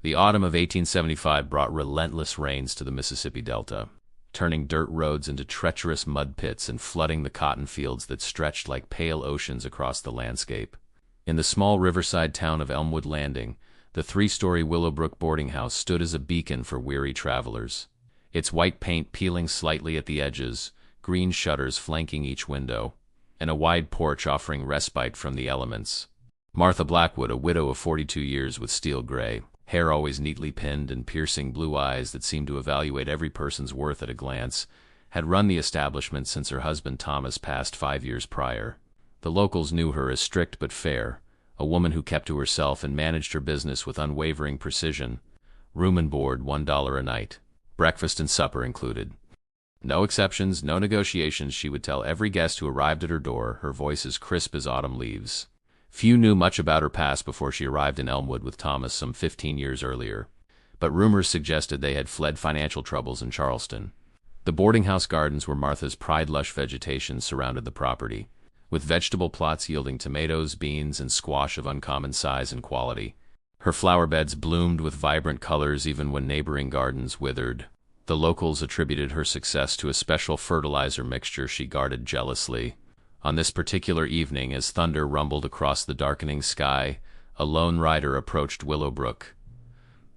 The autumn of 1875 brought relentless rains to the Mississippi Delta, turning dirt roads into treacherous mud pits and flooding the cotton fields that stretched like pale oceans across the landscape. In the small riverside town of Elmwood Landing, the three-story Willowbrook boarding house stood as a beacon for weary travelers. Its white paint peeling slightly at the edges, green shutters flanking each window, and a wide porch offering respite from the elements. Martha Blackwood, a widow of 42 years with steel gray, hair always neatly pinned and piercing blue eyes that seemed to evaluate every person's worth at a glance, had run the establishment since her husband Thomas passed 5 years prior. The locals knew her as strict but fair, a woman who kept to herself and managed her business with unwavering precision. Room and board, $1 a night. Breakfast and supper included. No exceptions, no negotiations, she would tell every guest who arrived at her door, her voice as crisp as autumn leaves. Few knew much about her past before she arrived in Elmwood with Thomas some 15 years earlier, but rumors suggested they had fled financial troubles in Charleston. The boarding house gardens were Martha's pride. Lush vegetation surrounded the property, with vegetable plots yielding tomatoes, beans, and squash of uncommon size and quality. Her flower beds bloomed with vibrant colors even when neighboring gardens withered. The locals attributed her success to a special fertilizer mixture she guarded jealously. On this particular evening, as thunder rumbled across the darkening sky, a lone rider approached Willowbrook.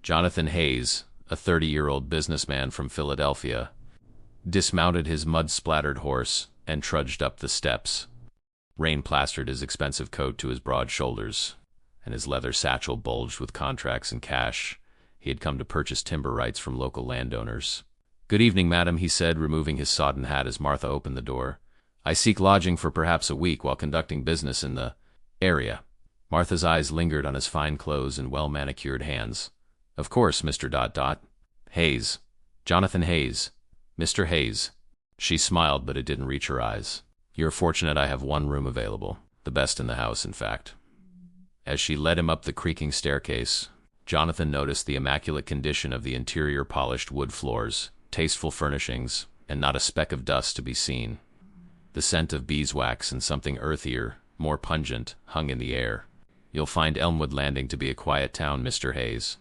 Jonathan Hayes, a 30-year-old businessman from Philadelphia, dismounted his mud-splattered horse and trudged up the steps. Rain plastered his expensive coat to his broad shoulders, and his leather satchel bulged with contracts and cash. He had come to purchase timber rights from local landowners. "Good evening, madam," he said, removing his sodden hat as Martha opened the door. "I seek lodging for perhaps a week while conducting business in the area." Martha's eyes lingered on his fine clothes and well-manicured hands. "Of course, Mr. Hayes. Jonathan Hayes. Mr. Hayes." She smiled, but it didn't reach her eyes. "You're fortunate. I have one room available. The best in the house, in fact." As she led him up the creaking staircase, Jonathan noticed the immaculate condition of the interior, polished wood floors, tasteful furnishings, and not a speck of dust to be seen. The scent of beeswax and something earthier, more pungent, hung in the air. "You'll find Elmwood Landing to be a quiet town, Mr. Hayes.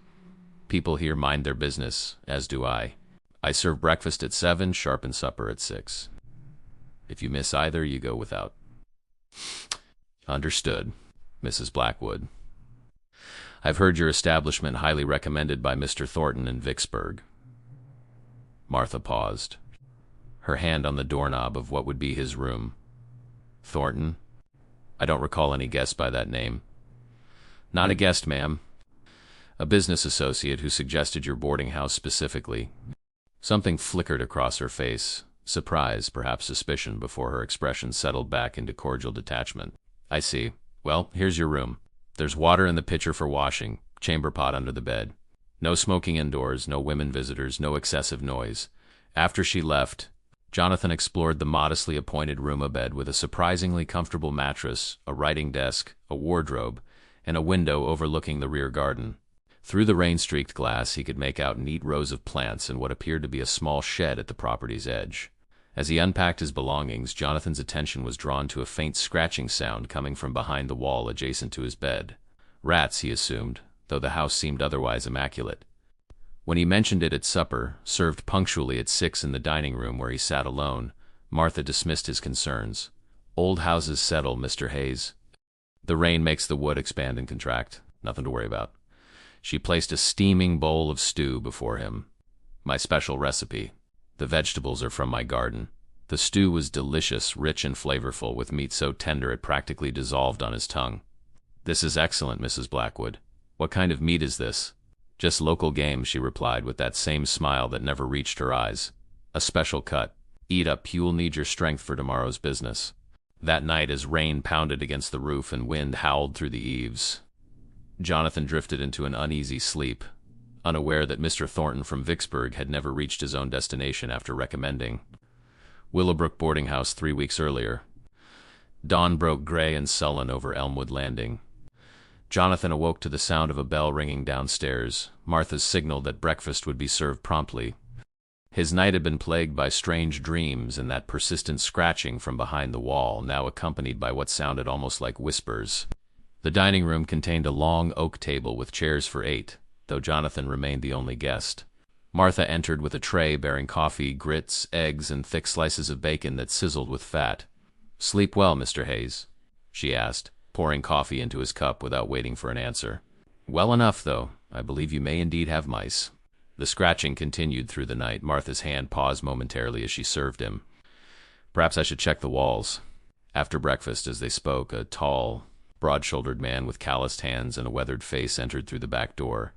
People here mind their business, as do I. I serve breakfast at 7, sharp, and supper at 6. If you miss either, you go without." "Understood, Mrs. Blackwood. I've heard your establishment highly recommended by Mr. Thornton in Vicksburg." Martha paused, her hand on the doorknob of what would be his room. "Thornton? I don't recall any guest by that name." "Not a guest, ma'am. A business associate who suggested your boarding house specifically." Something flickered across her face, surprise, perhaps suspicion, before her expression settled back into cordial detachment. "I see. Well, here's your room. There's water in the pitcher for washing, chamber pot under the bed. No smoking indoors, no women visitors, no excessive noise." After she left, Jonathan explored the modestly appointed room, a bed with a surprisingly comfortable mattress, a writing desk, a wardrobe, and a window overlooking the rear garden. Through the rain-streaked glass, he could make out neat rows of plants and what appeared to be a small shed at the property's edge. As he unpacked his belongings, Jonathan's attention was drawn to a faint scratching sound coming from behind the wall adjacent to his bed. Rats, he assumed, though the house seemed otherwise immaculate. When he mentioned it at supper, served punctually at 6 in the dining room where he sat alone, Martha dismissed his concerns. "Old houses settle, Mr. Hayes. The rain makes the wood expand and contract. Nothing to worry about." She placed a steaming bowl of stew before him. "My special recipe. The vegetables are from my garden." The stew was delicious, rich and flavorful, with meat so tender it practically dissolved on his tongue. "This is excellent, Mrs. Blackwood. What kind of meat is this?" "Just local game," she replied with that same smile that never reached her eyes. "A special cut. Eat up, you'll need your strength for tomorrow's business." That night, as rain pounded against the roof and wind howled through the eaves, Jonathan drifted into an uneasy sleep, unaware that Mr. Thornton from Vicksburg had never reached his own destination after recommending Willowbrook boarding house 3 weeks earlier. Dawn broke gray and sullen over Elmwood Landing. Jonathan awoke to the sound of a bell ringing downstairs, Martha's signal that breakfast would be served promptly. His night had been plagued by strange dreams and that persistent scratching from behind the wall, now accompanied by what sounded almost like whispers. The dining room contained a long oak table with chairs for 8, though Jonathan remained the only guest. Martha entered with a tray bearing coffee, grits, eggs, and thick slices of bacon that sizzled with fat. "Sleep well, Mr. Hayes?" she asked, pouring coffee into his cup without waiting for an answer. "Well enough, though. I believe you may indeed have mice." The scratching continued through the night. Martha's hand paused momentarily as she served him. "Perhaps I should check the walls." After breakfast, as they spoke, a tall, broad-shouldered man with calloused hands and a weathered face entered through the back door.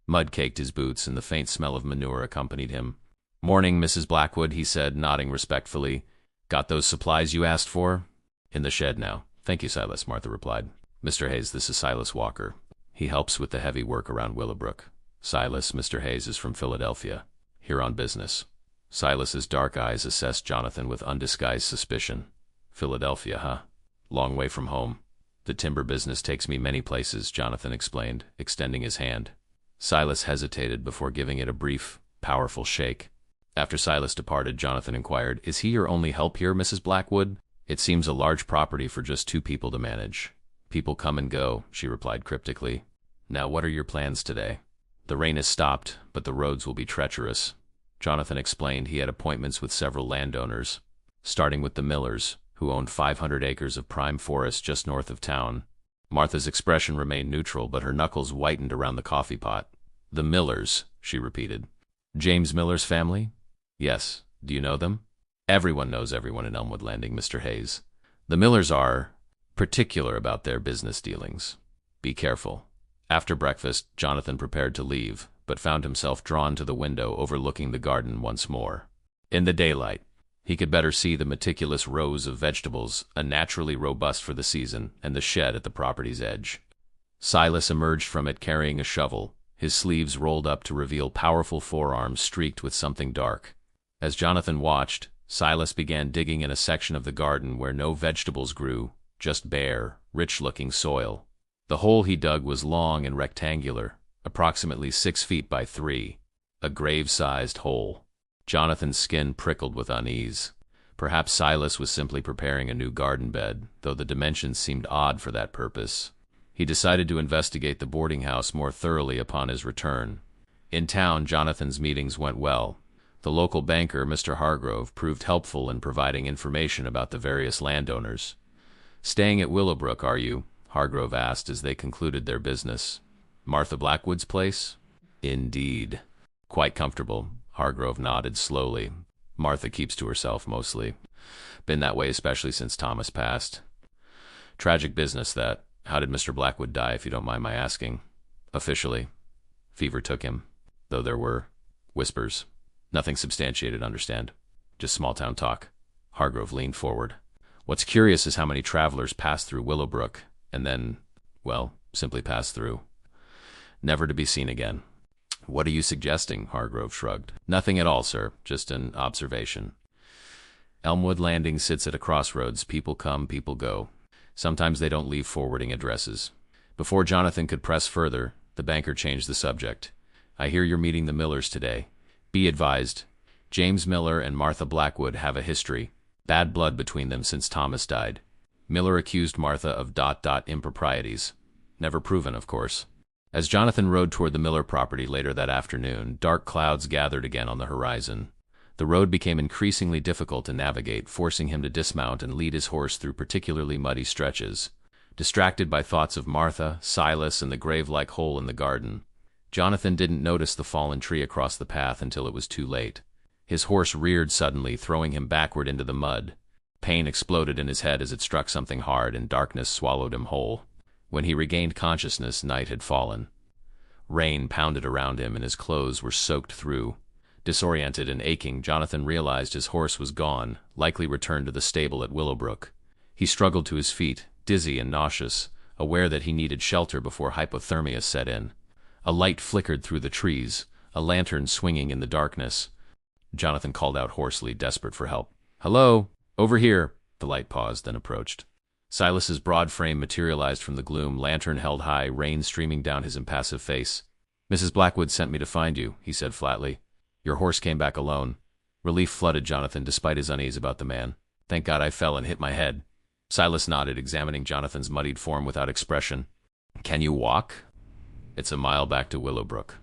Mud caked his boots, and the faint smell of manure accompanied him. "Morning, Mrs. Blackwood," he said, nodding respectfully. "Got those supplies you asked for?" "In the shed now." "Thank you, Silas," Martha replied. "Mr. Hayes, this is Silas Walker. He helps with the heavy work around Willowbrook." "Silas, Mr. Hayes is from Philadelphia, here on business." Silas's dark eyes assessed Jonathan with undisguised suspicion. "Philadelphia, huh? Long way from home." "The timber business takes me many places," Jonathan explained, extending his hand. Silas hesitated before giving it a brief, powerful shake. After Silas departed, Jonathan inquired, "Is he your only help here, Mrs. Blackwood?" "It seems a large property for just 2 people to manage." "People come and go," she replied cryptically. "Now what are your plans today?" "The rain has stopped, but the roads will be treacherous." Jonathan explained he had appointments with several landowners, starting with the Millers, who owned 500 acres of prime forest just north of town. Martha's expression remained neutral, but her knuckles whitened around the coffee pot. "The Millers," she repeated. "James Miller's family?" "Yes. Do you know them?" "Everyone knows everyone in Elmwood Landing, Mr. Hayes. The Millers are particular about their business dealings. Be careful." After breakfast, Jonathan prepared to leave, but found himself drawn to the window overlooking the garden once more. In the daylight, he could better see the meticulous rows of vegetables, unnaturally robust for the season, and the shed at the property's edge. Silas emerged from it carrying a shovel, his sleeves rolled up to reveal powerful forearms streaked with something dark. As Jonathan watched, Silas began digging in a section of the garden where no vegetables grew, just bare, rich-looking soil. The hole he dug was long and rectangular, approximately 6 feet by 3, a grave-sized hole. Jonathan's skin prickled with unease. Perhaps Silas was simply preparing a new garden bed, though the dimensions seemed odd for that purpose. He decided to investigate the boarding house more thoroughly upon his return. In town, Jonathan's meetings went well. The local banker, Mr. Hargrove, proved helpful in providing information about the various landowners. "Staying at Willowbrook, are you?" Hargrove asked as they concluded their business. "Martha Blackwood's place?" "Indeed." "Quite comfortable." Hargrove nodded slowly. "Martha keeps to herself mostly. Been that way especially since Thomas passed. Tragic business, that. How did Mr. Blackwood die, if you don't mind my asking?" "Officially, fever took him, though there were whispers. Nothing substantiated, understand. Just small-town talk." Hargrove leaned forward. "What's curious is how many travelers pass through Willowbrook, and then, well, simply pass through, never to be seen again." "What are you suggesting?" Hargrove shrugged. "Nothing at all, sir. Just an observation. Elmwood Landing sits at a crossroads. People come, people go. Sometimes they don't leave forwarding addresses." Before Jonathan could press further, the banker changed the subject. "I hear you're meeting the Millers today. Be advised, James Miller and Martha Blackwood have a history. Bad blood between them since Thomas died. Miller accused Martha of ... improprieties. Never proven, of course." As Jonathan rode toward the Miller property later that afternoon, dark clouds gathered again on the horizon. The road became increasingly difficult to navigate, forcing him to dismount and lead his horse through particularly muddy stretches. Distracted by thoughts of Martha, Silas, and the grave-like hole in the garden, Jonathan didn't notice the fallen tree across the path until it was too late. His horse reared suddenly, throwing him backward into the mud. Pain exploded in his head as it struck something hard, and darkness swallowed him whole. When he regained consciousness, night had fallen. Rain pounded around him, and his clothes were soaked through. Disoriented and aching, Jonathan realized his horse was gone, likely returned to the stable at Willowbrook. He struggled to his feet, dizzy and nauseous, aware that he needed shelter before hypothermia set in. A light flickered through the trees, a lantern swinging in the darkness. Jonathan called out hoarsely, desperate for help. "Hello? Over here." The light paused, then approached. Silas's broad frame materialized from the gloom, lantern held high, rain streaming down his impassive face. "Mrs. Blackwood sent me to find you," he said flatly. "Your horse came back alone." Relief flooded Jonathan despite his unease about the man. "Thank God I fell and hit my head." Silas nodded, examining Jonathan's muddied form without expression. "Can you walk?" "It's a mile back to Willowbrook."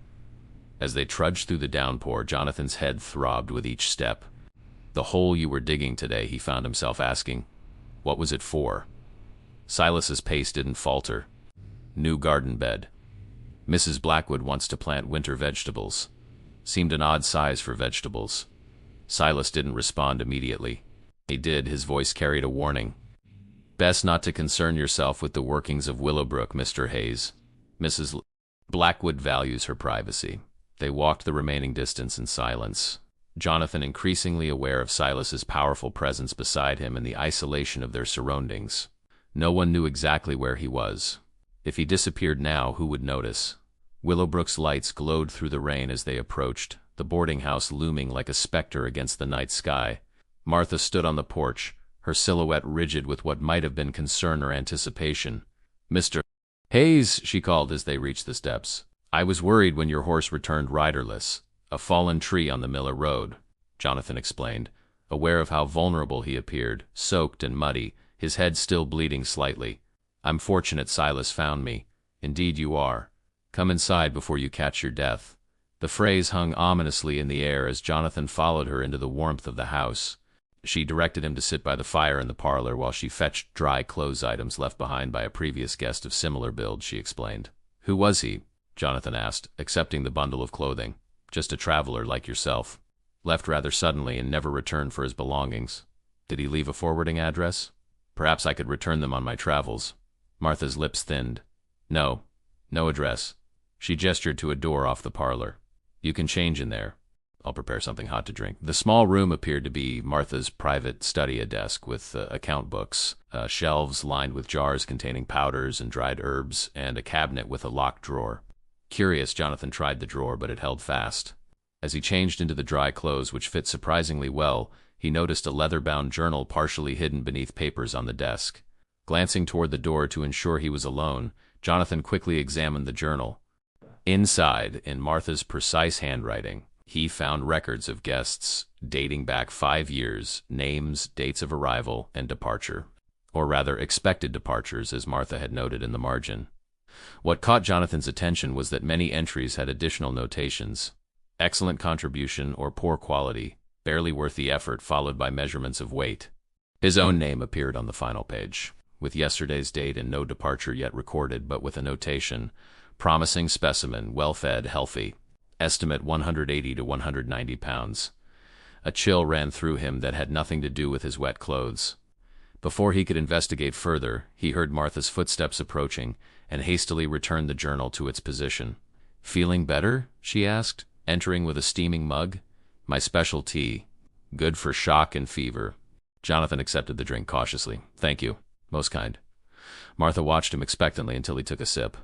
As they trudged through the downpour, Jonathan's head throbbed with each step. The hole you were digging today, he found himself asking. What was it for? Silas's pace didn't falter. New garden bed. Mrs. Blackwood wants to plant winter vegetables. Seemed an odd size for vegetables. Silas didn't respond immediately. He did, his voice carried a warning. Best not to concern yourself with the workings of Willowbrook, Mr. Hayes. Mrs. Blackwood values her privacy. They walked the remaining distance in silence, Jonathan increasingly aware of Silas's powerful presence beside him and the isolation of their surroundings. No one knew exactly where he was. If he disappeared now, who would notice? Willowbrook's lights glowed through the rain as they approached, the boarding house looming like a specter against the night sky. Martha stood on the porch, her silhouette rigid with what might have been concern or anticipation. Mr. Hayes, she called as they reached the steps. I was worried when your horse returned riderless. A fallen tree on the Miller Road, Jonathan explained, aware of how vulnerable he appeared, soaked and muddy, his head still bleeding slightly. I'm fortunate Silas found me. Indeed you are. Come inside before you catch your death. The phrase hung ominously in the air as Jonathan followed her into the warmth of the house. She directed him to sit by the fire in the parlor while she fetched dry clothes items left behind by a previous guest of similar build, she explained. Who was he? Jonathan asked, accepting the bundle of clothing. Just a traveler like yourself. Left rather suddenly and never returned for his belongings. Did he leave a forwarding address? Perhaps I could return them on my travels. Martha's lips thinned. No address. She gestured to a door off the parlor. You can change in there. I'll prepare something hot to drink. The small room appeared to be Martha's private study, a desk with account books, shelves lined with jars containing powders and dried herbs, and a cabinet with a locked drawer. Curious, Jonathan tried the drawer, but it held fast. As he changed into the dry clothes, which fit surprisingly well, he noticed a leather-bound journal partially hidden beneath papers on the desk. Glancing toward the door to ensure he was alone, Jonathan quickly examined the journal. Inside, in Martha's precise handwriting, he found records of guests dating back 5 years, names, dates of arrival, and departure. Or rather, expected departures, as Martha had noted in the margin. What caught Jonathan's attention was that many entries had additional notations. Excellent contribution or poor quality, barely worth the effort, followed by measurements of weight. His own name appeared on the final page, with yesterday's date and no departure yet recorded, but with a notation, promising specimen, well-fed, healthy. Estimate 180 to 190 pounds. A chill ran through him that had nothing to do with his wet clothes. Before he could investigate further, he heard Martha's footsteps approaching and hastily returned the journal to its position. Feeling better? She asked, entering with a steaming mug. My special tea. Good for shock and fever. Jonathan accepted the drink cautiously. Thank you. Most kind. Martha watched him expectantly until he took a sip.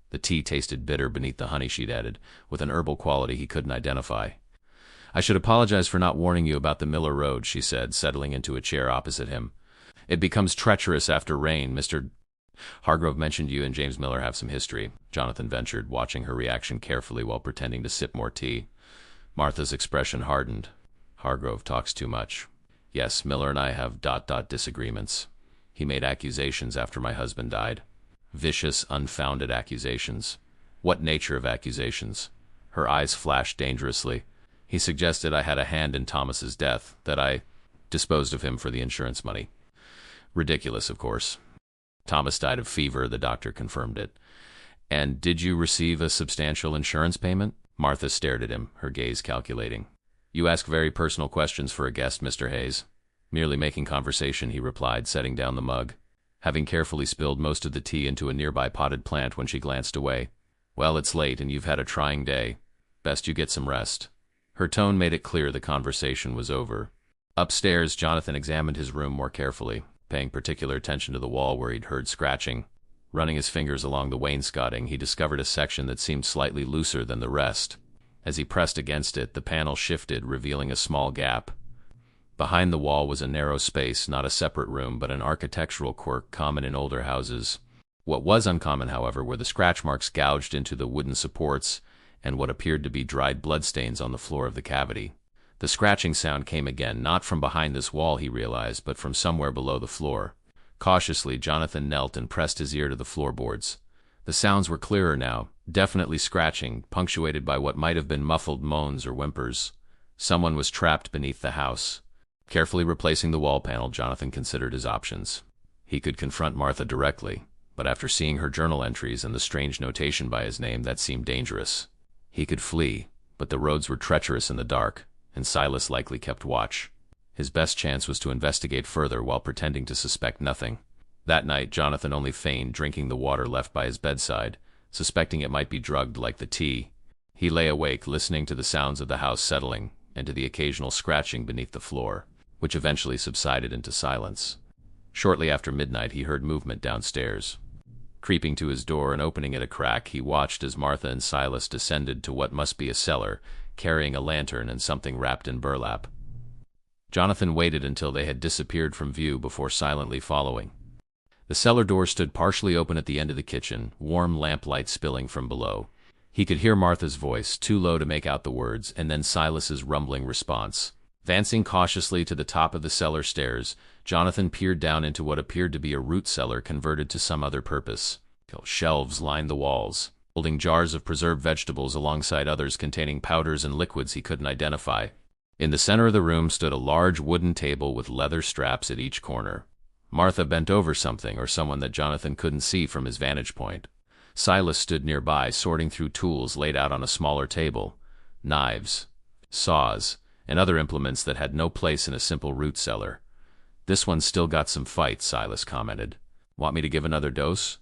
The tea tasted bitter beneath the honey she'd added, with an herbal quality he couldn't identify. I should apologize for not warning you about the Miller Road, she said, settling into a chair opposite him. It becomes treacherous after rain. Mr. Hargrove mentioned you and James Miller have some history, Jonathan ventured, watching her reaction carefully while pretending to sip more tea. Martha's expression hardened. Hargrove talks too much. Yes, Miller and I have ... disagreements. He made accusations after my husband died. Vicious, unfounded accusations. What nature of accusations? Her eyes flashed dangerously. He suggested I had a hand in Thomas's death, that I disposed of him for the insurance money. Ridiculous, of course. Thomas died of fever, the doctor confirmed it. And did you receive a substantial insurance payment? Martha stared at him, her gaze calculating. You ask very personal questions for a guest, Mr. Hayes. Merely making conversation, he replied, setting down the mug. Having carefully spilled most of the tea into a nearby potted plant when she glanced away. Well, it's late and you've had a trying day. Best you get some rest. Her tone made it clear the conversation was over. Upstairs, Jonathan examined his room more carefully, paying particular attention to the wall where he'd heard scratching. Running his fingers along the wainscoting, he discovered a section that seemed slightly looser than the rest. As he pressed against it, the panel shifted, revealing a small gap. Behind the wall was a narrow space, not a separate room, but an architectural quirk common in older houses. What was uncommon, however, were the scratch marks gouged into the wooden supports and what appeared to be dried bloodstains on the floor of the cavity. The scratching sound came again, not from behind this wall, he realized, but from somewhere below the floor. Cautiously, Jonathan knelt and pressed his ear to the floorboards. The sounds were clearer now, definitely scratching, punctuated by what might have been muffled moans or whimpers. Someone was trapped beneath the house. Carefully replacing the wall panel, Jonathan considered his options. He could confront Martha directly, but after seeing her journal entries and the strange notation by his name, that seemed dangerous. He could flee, but the roads were treacherous in the dark, and Silas likely kept watch. His best chance was to investigate further while pretending to suspect nothing. That night, Jonathan only feigned drinking the water left by his bedside, suspecting it might be drugged like the tea. He lay awake, listening to the sounds of the house settling, and to the occasional scratching beneath the floor, which eventually subsided into silence. Shortly after midnight, he heard movement downstairs. Creeping to his door and opening it a crack, he watched as Martha and Silas descended to what must be a cellar, carrying a lantern and something wrapped in burlap. Jonathan waited until they had disappeared from view before silently following. The cellar door stood partially open at the end of the kitchen, warm lamplight spilling from below. He could hear Martha's voice, too low to make out the words, and then Silas's rumbling response. Advancing cautiously to the top of the cellar stairs, Jonathan peered down into what appeared to be a root cellar converted to some other purpose. Shelves lined the walls, holding jars of preserved vegetables alongside others containing powders and liquids he couldn't identify. In the center of the room stood a large wooden table with leather straps at each corner. Martha bent over something or someone that Jonathan couldn't see from his vantage point. Silas stood nearby, sorting through tools laid out on a smaller table. Knives, saws, and other implements that had no place in a simple root cellar. "This one's still got some fight," Silas commented. "Want me to give another dose?"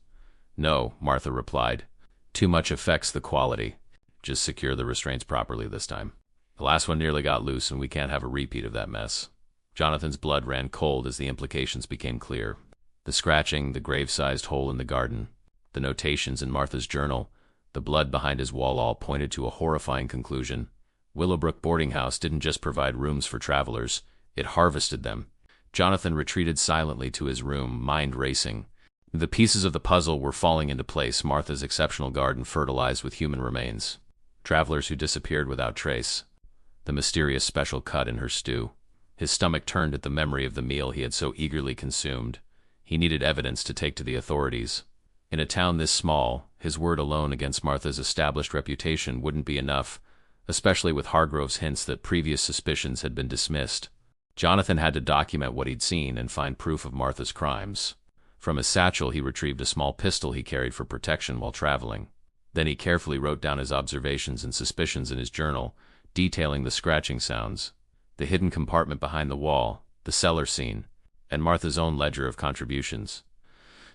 "No," Martha replied. "Too much affects the quality. Just secure the restraints properly this time. The last one nearly got loose, and we can't have a repeat of that mess." Jonathan's blood ran cold as the implications became clear. The scratching, the grave-sized hole in the garden, the notations in Martha's journal, the blood behind his wall all pointed to a horrifying conclusion. Willowbrook boarding house didn't just provide rooms for travelers, it harvested them. Jonathan retreated silently to his room, mind racing. The pieces of the puzzle were falling into place, Martha's exceptional garden fertilized with human remains. Travelers who disappeared without trace. The mysterious special cut in her stew. His stomach turned at the memory of the meal he had so eagerly consumed. He needed evidence to take to the authorities. In a town this small, his word alone against Martha's established reputation wouldn't be enough, especially with Hargrove's hints that previous suspicions had been dismissed. Jonathan had to document what he'd seen and find proof of Martha's crimes. From his satchel, he retrieved a small pistol he carried for protection while traveling. Then he carefully wrote down his observations and suspicions in his journal, detailing the scratching sounds, the hidden compartment behind the wall, the cellar scene, and Martha's own ledger of contributions.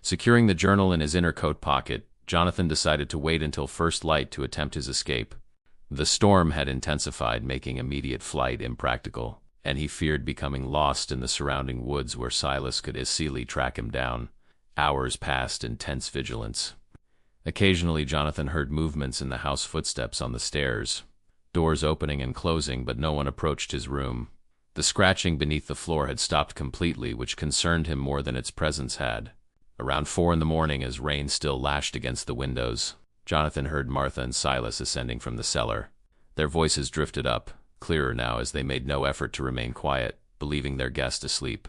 Securing the journal in his inner coat pocket, Jonathan decided to wait until first light to attempt his escape. The storm had intensified, making immediate flight impractical, and he feared becoming lost in the surrounding woods where Silas could easily track him down. Hours passed in tense vigilance. Occasionally, Jonathan heard movements in the house, footsteps on the stairs, doors opening and closing, but no one approached his room. The scratching beneath the floor had stopped completely, which concerned him more than its presence had. Around 4 a.m, as rain still lashed against the windows, Jonathan heard Martha and Silas ascending from the cellar. Their voices drifted up, clearer now as they made no effort to remain quiet, believing their guest asleep.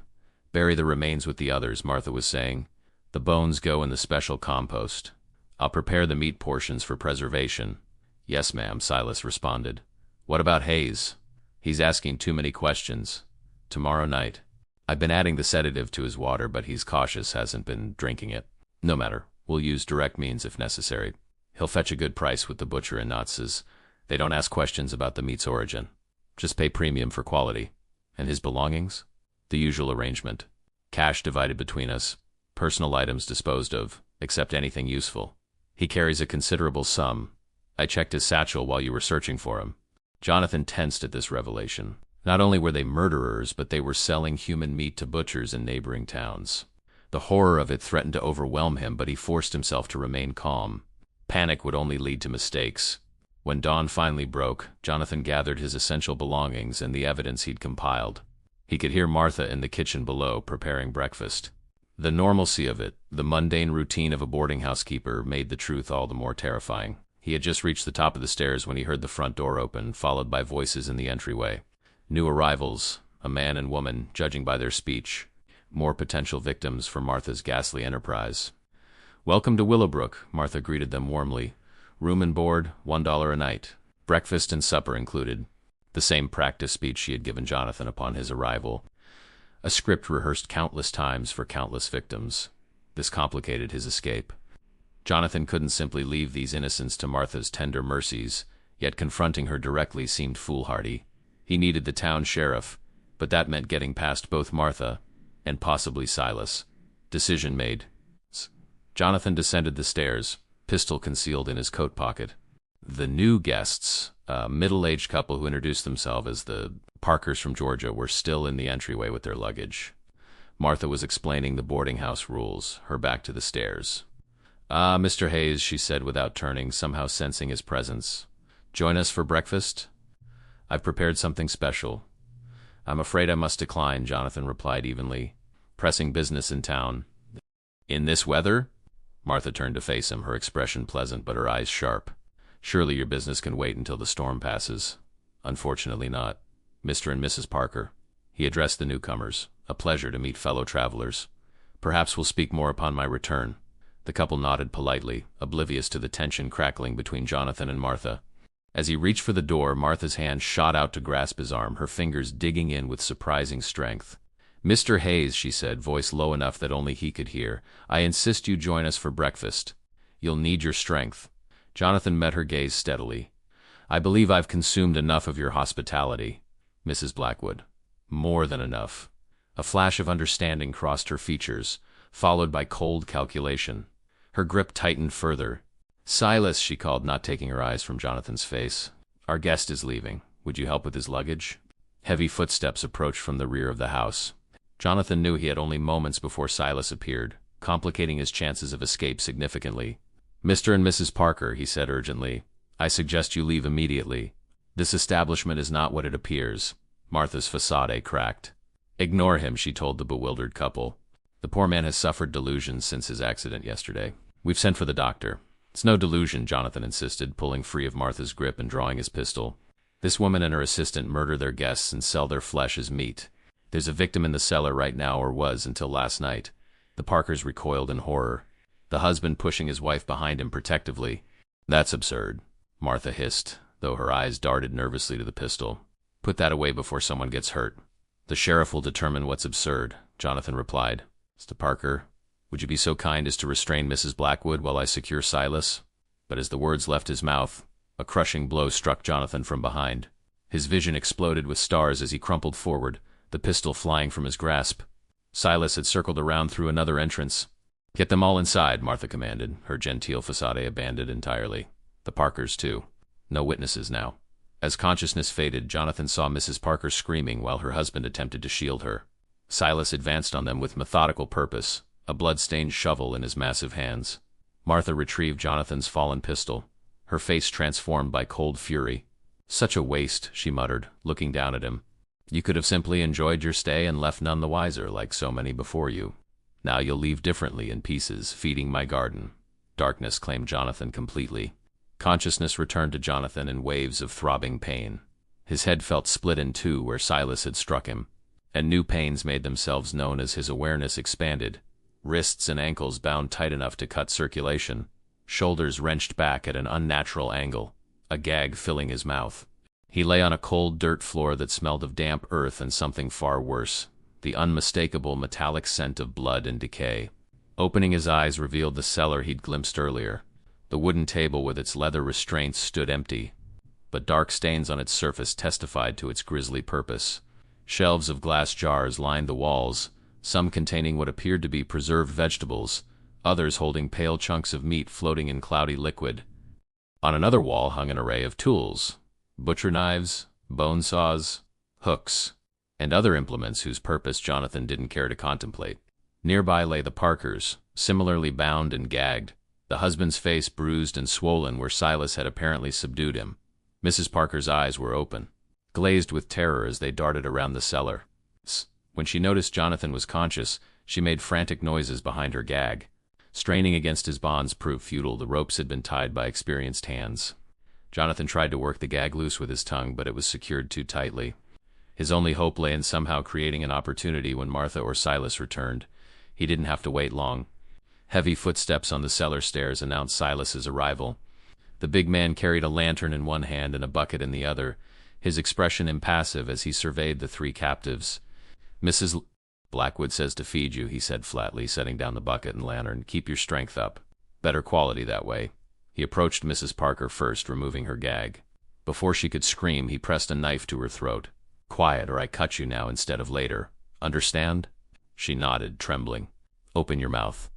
"Bury the remains with the others," Martha was saying. "The bones go in the special compost. I'll prepare the meat portions for preservation." "Yes, ma'am," Silas responded. "What about Hayes? He's asking too many questions." "Tomorrow night. I've been adding the sedative to his water, but he's cautious, hasn't been drinking it. No matter, we'll use direct means if necessary. He'll fetch a good price with the butcher in Knotz's. They don't ask questions about the meat's origin. Just pay premium for quality." "And his belongings?" "The usual arrangement. Cash divided between us. Personal items disposed of, except anything useful. He carries a considerable sum. I checked his satchel while you were searching for him." Jonathan tensed at this revelation. Not only were they murderers, but they were selling human meat to butchers in neighboring towns. The horror of it threatened to overwhelm him, but he forced himself to remain calm. Panic would only lead to mistakes. When dawn finally broke, Jonathan gathered his essential belongings and the evidence he'd compiled. He could hear Martha in the kitchen below, preparing breakfast. The normalcy of it, the mundane routine of a boarding house keeper, made the truth all the more terrifying. He had just reached the top of the stairs when he heard the front door open, followed by voices in the entryway. New arrivals, a man and woman, judging by their speech. More potential victims for Martha's ghastly enterprise. "Welcome to Willowbrook," Martha greeted them warmly. "Room and board, $1 a night. Breakfast and supper included." The same practice speech she had given Jonathan upon his arrival. A script rehearsed countless times for countless victims. This complicated his escape. Jonathan couldn't simply leave these innocents to Martha's tender mercies, yet confronting her directly seemed foolhardy. He needed the town sheriff, but that meant getting past both Martha and possibly Silas. Decision made. Jonathan descended the stairs, pistol concealed in his coat pocket. The new guests, a middle-aged couple who introduced themselves as the Parkers from Georgia, were still in the entryway with their luggage. Martha was explaining the boarding house rules, her back to the stairs. "Ah, Mr. Hayes," she said without turning, somehow sensing his presence. "Join us for breakfast? I've prepared something special." "I'm afraid I must decline," Jonathan replied evenly. "Pressing business in town." "In this weather?" Martha turned to face him, her expression pleasant but her eyes sharp. "Surely your business can wait until the storm passes." "Unfortunately not. Mr. and Mrs. Parker." He addressed the newcomers. "A pleasure to meet fellow travelers. Perhaps we'll speak more upon my return." The couple nodded politely, oblivious to the tension crackling between Jonathan and Martha. As he reached for the door, Martha's hand shot out to grasp his arm, her fingers digging in with surprising strength. "Mr. Hayes," she said, voice low enough that only he could hear, "I insist you join us for breakfast. You'll need your strength." Jonathan met her gaze steadily. "I believe I've consumed enough of your hospitality, Mrs. Blackwood." "More than enough." A flash of understanding crossed her features, followed by cold calculation. Her grip tightened further. "Silas," she called, not taking her eyes from Jonathan's face. "Our guest is leaving. Would you help with his luggage?" Heavy footsteps approached from the rear of the house. Jonathan knew he had only moments before Silas appeared, complicating his chances of escape significantly. "Mr. and Mrs. Parker," he said urgently, "I suggest you leave immediately. This establishment is not what it appears." Martha's facade cracked. "Ignore him," she told the bewildered couple. "The poor man has suffered delusions since his accident yesterday. We've sent for the doctor." "It's no delusion," Jonathan insisted, pulling free of Martha's grip and drawing his pistol. "This woman and her assistant murder their guests and sell their flesh as meat. There's a victim in the cellar right now, or was until last night." The Parkers recoiled in horror, the husband pushing his wife behind him protectively. "That's absurd," Martha hissed, though her eyes darted nervously to the pistol. "Put that away before someone gets hurt." "The sheriff will determine what's absurd," Jonathan replied. "Mr. Parker, would you be so kind as to restrain Mrs. Blackwood while I secure Silas?" But as the words left his mouth, a crushing blow struck Jonathan from behind. His vision exploded with stars as he crumpled forward, the pistol flying from his grasp. Silas had circled around through another entrance. "Get them all inside," Martha commanded, her genteel facade abandoned entirely. The Parkers, too. No witnesses now. As consciousness faded, Jonathan saw Mrs. Parker screaming while her husband attempted to shield her. Silas advanced on them with methodical purpose, a blood-stained shovel in his massive hands. Martha retrieved Jonathan's fallen pistol, her face transformed by cold fury. "Such a waste," she muttered, looking down at him. "You could have simply enjoyed your stay and left none the wiser, like so many before you. Now you'll leave differently, in pieces, feeding my garden." Darkness claimed Jonathan completely. Consciousness returned to Jonathan in waves of throbbing pain. His head felt split in two where Silas had struck him, and new pains made themselves known as his awareness expanded. Wrists and ankles bound tight enough to cut circulation, shoulders wrenched back at an unnatural angle, a gag filling his mouth. He lay on a cold dirt floor that smelled of damp earth and something far worse, the unmistakable metallic scent of blood and decay. Opening his eyes revealed the cellar he'd glimpsed earlier. The wooden table with its leather restraints stood empty, but dark stains on its surface testified to its grisly purpose. Shelves of glass jars lined the walls, some containing what appeared to be preserved vegetables, others holding pale chunks of meat floating in cloudy liquid. On another wall hung an array of tools, butcher knives, bone saws, hooks, and other implements whose purpose Jonathan didn't care to contemplate. Nearby lay the Parkers, similarly bound and gagged, the husband's face bruised and swollen where Silas had apparently subdued him. Mrs. Parker's eyes were open, glazed with terror as they darted around the cellar. When she noticed Jonathan was conscious, she made frantic noises behind her gag. Straining against his bonds proved futile. The ropes had been tied by experienced hands. Jonathan tried to work the gag loose with his tongue, but it was secured too tightly. His only hope lay in somehow creating an opportunity when Martha or Silas returned. He didn't have to wait long. Heavy footsteps on the cellar stairs announced Silas's arrival. The big man carried a lantern in one hand and a bucket in the other, his expression impassive as he surveyed the three captives. "Mrs. Blackwood says to feed you," he said flatly, setting down the bucket and lantern. "Keep your strength up. Better quality that way." He approached Mrs. Parker first, removing her gag. Before she could scream, he pressed a knife to her throat. "Quiet, or I cut you now instead of later. Understand?" She nodded, trembling. "Open your mouth."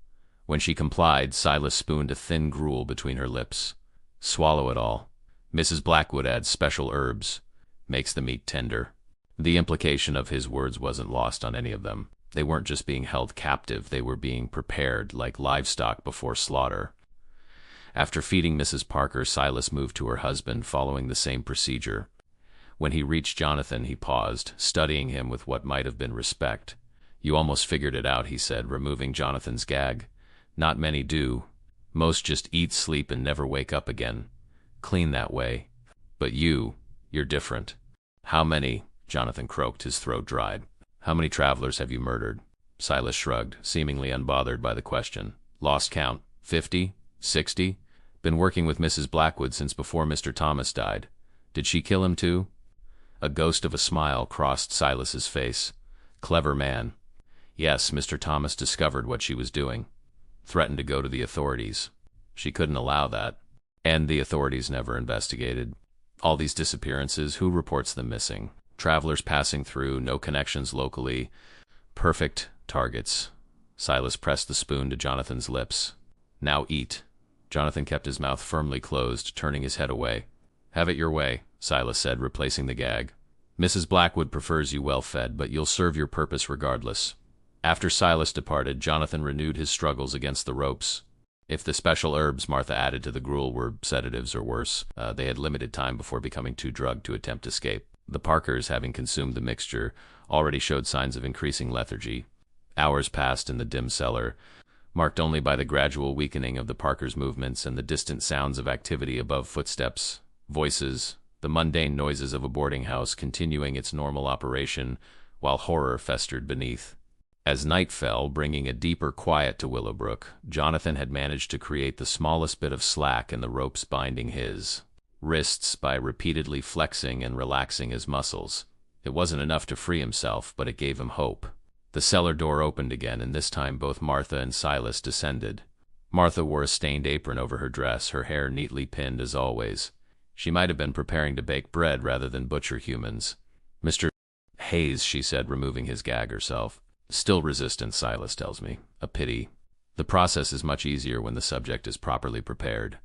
When she complied, Silas spooned a thin gruel between her lips. "Swallow it all. Mrs. Blackwood adds special herbs. Makes the meat tender." The implication of his words wasn't lost on any of them. They weren't just being held captive, they were being prepared like livestock before slaughter. After feeding Mrs. Parker, Silas moved to her husband, following the same procedure. When he reached Jonathan, he paused, studying him with what might have been respect. "You almost figured it out," he said, removing Jonathan's gag. "Not many do. Most just eat, sleep, and never wake up again. Clean that way. But you're different." "How many?" Jonathan croaked, his throat dried. "How many travelers have you murdered?" Silas shrugged, seemingly unbothered by the question. "Lost count. 50? 60? Been working with Mrs. Blackwood since before Mr. Thomas died. Did she kill him too?" A ghost of a smile crossed Silas's face. "Clever man. Yes, Mr. Thomas discovered what she was doing. Threatened to go to the authorities. She couldn't allow that. And the authorities never investigated. All these disappearances, who reports them missing? Travelers passing through, no connections locally. Perfect targets." Silas pressed the spoon to Jonathan's lips. "Now eat." Jonathan kept his mouth firmly closed, turning his head away. "Have it your way," Silas said, replacing the gag. "Mrs. Blackwood prefers you well-fed, but you'll serve your purpose regardless." After Silas departed, Jonathan renewed his struggles against the ropes. If the special herbs Martha added to the gruel were sedatives or worse, they had limited time before becoming too drugged to attempt escape. The Parkers, having consumed the mixture, already showed signs of increasing lethargy. Hours passed in the dim cellar, marked only by the gradual weakening of the Parkers' movements and the distant sounds of activity above footsteps, voices, the mundane noises of a boarding house continuing its normal operation, while horror festered beneath. As night fell, bringing a deeper quiet to Willowbrook, Jonathan had managed to create the smallest bit of slack in the ropes binding his wrists by repeatedly flexing and relaxing his muscles. It wasn't enough to free himself, but it gave him hope. The cellar door opened again, and this time both Martha and Silas descended. Martha wore a stained apron over her dress, her hair neatly pinned as always. She might have been preparing to bake bread rather than butcher humans. "Mr. Hayes," she said, removing his gag herself. "Still resistant, Silas tells me. A pity. The process is much easier when the subject is properly prepared."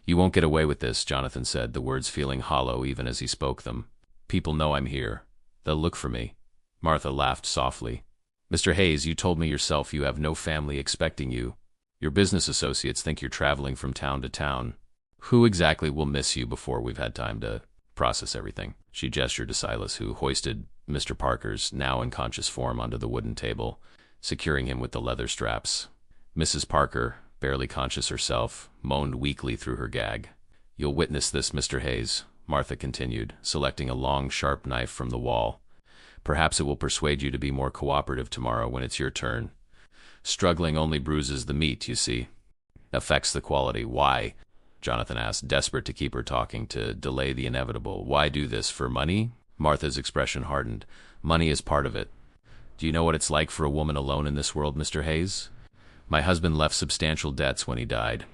"You won't get away with this," Jonathan said, the words feeling hollow even as he spoke them. "People know I'm here. They'll look for me." Martha laughed softly. "Mr. Hayes, you told me yourself you have no family expecting you. Your business associates think you're traveling from town to town. Who exactly will miss you before we've had time to process everything?" She gestured to Silas, who hoisted Mr. Parker's now unconscious form onto the wooden table, securing him with the leather straps. Mrs. Parker, barely conscious herself, moaned weakly through her gag. "You'll witness this, Mr. Hayes," Martha continued, selecting a long, sharp knife from the wall. "Perhaps it will persuade you to be more cooperative tomorrow when it's your turn. Struggling only bruises the meat, you see. Affects the quality. Why?" Jonathan asked, desperate to keep her talking, to delay the inevitable. "Why do this? For money?" Martha's expression hardened. "Money is part of it. Do you know what it's like for a woman alone in this world, Mr. Hayes? My husband left substantial debts when he died.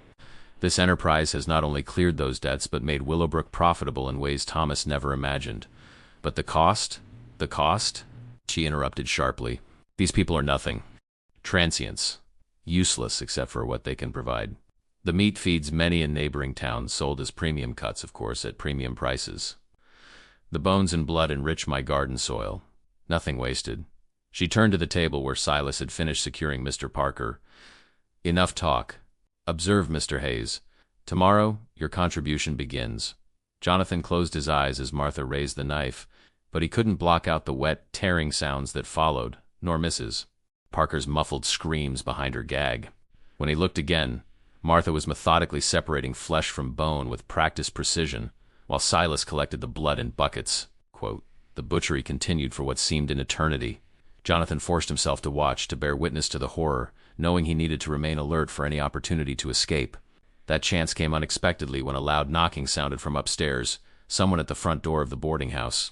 This enterprise has not only cleared those debts, but made Willowbrook profitable in ways Thomas never imagined. But the cost? The cost?" She interrupted sharply. "These people are nothing. Transients. Useless except for what they can provide. The meat feeds many in neighboring towns, sold as premium cuts, of course, at premium prices. The bones and blood enrich my garden soil. Nothing wasted." She turned to the table where Silas had finished securing Mr. Parker. "Enough talk. Observe, Mr. Hayes. Tomorrow, your contribution begins." Jonathan closed his eyes as Martha raised the knife, but he couldn't block out the wet, tearing sounds that followed, nor Mrs. Parker's muffled screams behind her gag. When he looked again, Martha was methodically separating flesh from bone with practiced precision, while Silas collected the blood in buckets. Quote, "The butchery continued for what seemed an eternity. Jonathan forced himself to watch, to bear witness to the horror, knowing he needed to remain alert for any opportunity to escape. That chance came unexpectedly when a loud knocking sounded from upstairs, someone at the front door of the boarding house.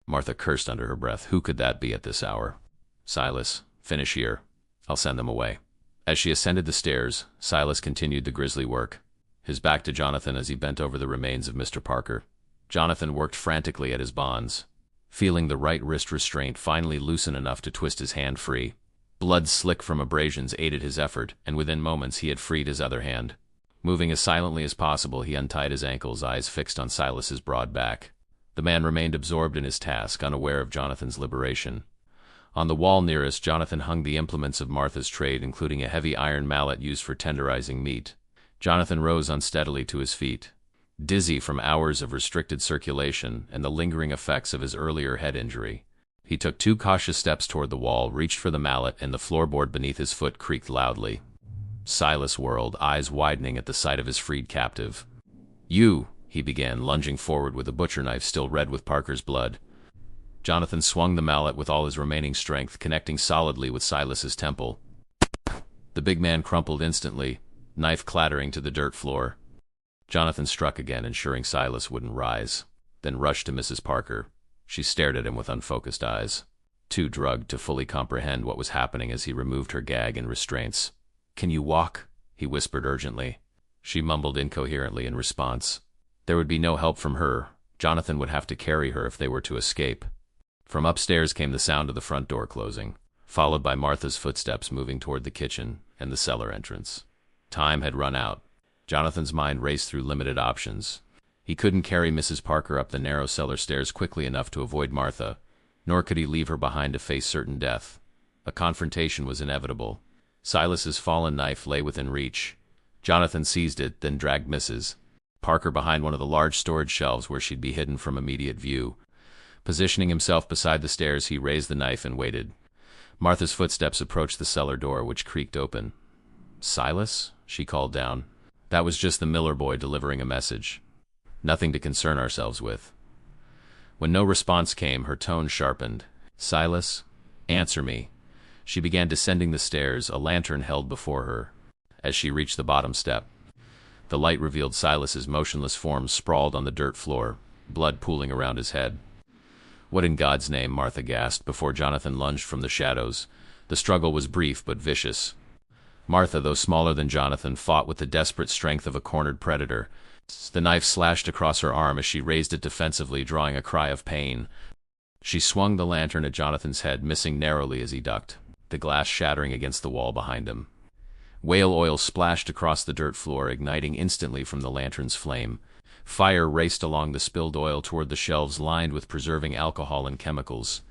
Martha cursed under her breath. Who could that be at this hour? Silas, finish here. I'll send them away. As she ascended the stairs, Silas continued the grisly work, his back to Jonathan as he bent over the remains of Mr. Parker. Jonathan worked frantically at his bonds, feeling the right wrist restraint finally loosen enough to twist his hand free. Blood slick from abrasions aided his effort, and within moments he had freed his other hand. Moving as silently as possible, he untied his ankles, eyes fixed on Silas's broad back. The man remained absorbed in his task, unaware of Jonathan's liberation. On the wall nearest, Jonathan hung the implements of Martha's trade, including a heavy iron mallet used for tenderizing meat. Jonathan rose unsteadily to his feet, dizzy from hours of restricted circulation and the lingering effects of his earlier head injury. He took 2 cautious steps toward the wall, reached for the mallet, and the floorboard beneath his foot creaked loudly. Silas whirled, eyes widening at the sight of his freed captive. "You," he began, lunging forward with a butcher knife still red with Parker's blood. Jonathan swung the mallet with all his remaining strength, connecting solidly with Silas's temple. The big man crumpled instantly, knife clattering to the dirt floor. Jonathan struck again, ensuring Silas wouldn't rise, then rushed to Mrs. Parker. She stared at him with unfocused eyes, too drugged to fully comprehend what was happening as he removed her gag and restraints. "Can you walk?" he whispered urgently. She mumbled incoherently in response. There would be no help from her. Jonathan would have to carry her if they were to escape. From upstairs came the sound of the front door closing, followed by Martha's footsteps moving toward the kitchen and the cellar entrance. Time had run out. Jonathan's mind raced through limited options. He couldn't carry Mrs. Parker up the narrow cellar stairs quickly enough to avoid Martha, nor could he leave her behind to face certain death. A confrontation was inevitable. Silas's fallen knife lay within reach. Jonathan seized it, then dragged Mrs. Parker behind one of the large storage shelves where she'd be hidden from immediate view. Positioning himself beside the stairs, he raised the knife and waited. Martha's footsteps approached the cellar door, which creaked open. "Silas?" she called down. That was just the Miller boy delivering a message. Nothing to concern ourselves with. When no response came, her tone sharpened. "Silas, answer me." She began descending the stairs, a lantern held before her. As she reached the bottom step, the light revealed Silas's motionless form sprawled on the dirt floor, blood pooling around his head. "What in God's name?" Martha gasped before Jonathan lunged from the shadows. The struggle was brief but vicious. Martha, though smaller than Jonathan, fought with the desperate strength of a cornered predator. The knife slashed across her arm as she raised it defensively, drawing a cry of pain. She swung the lantern at Jonathan's head, missing narrowly as he ducked, the glass shattering against the wall behind him. Whale oil splashed across the dirt floor, igniting instantly from the lantern's flame. Fire raced along the spilled oil toward the shelves lined with preserving alcohol and chemicals.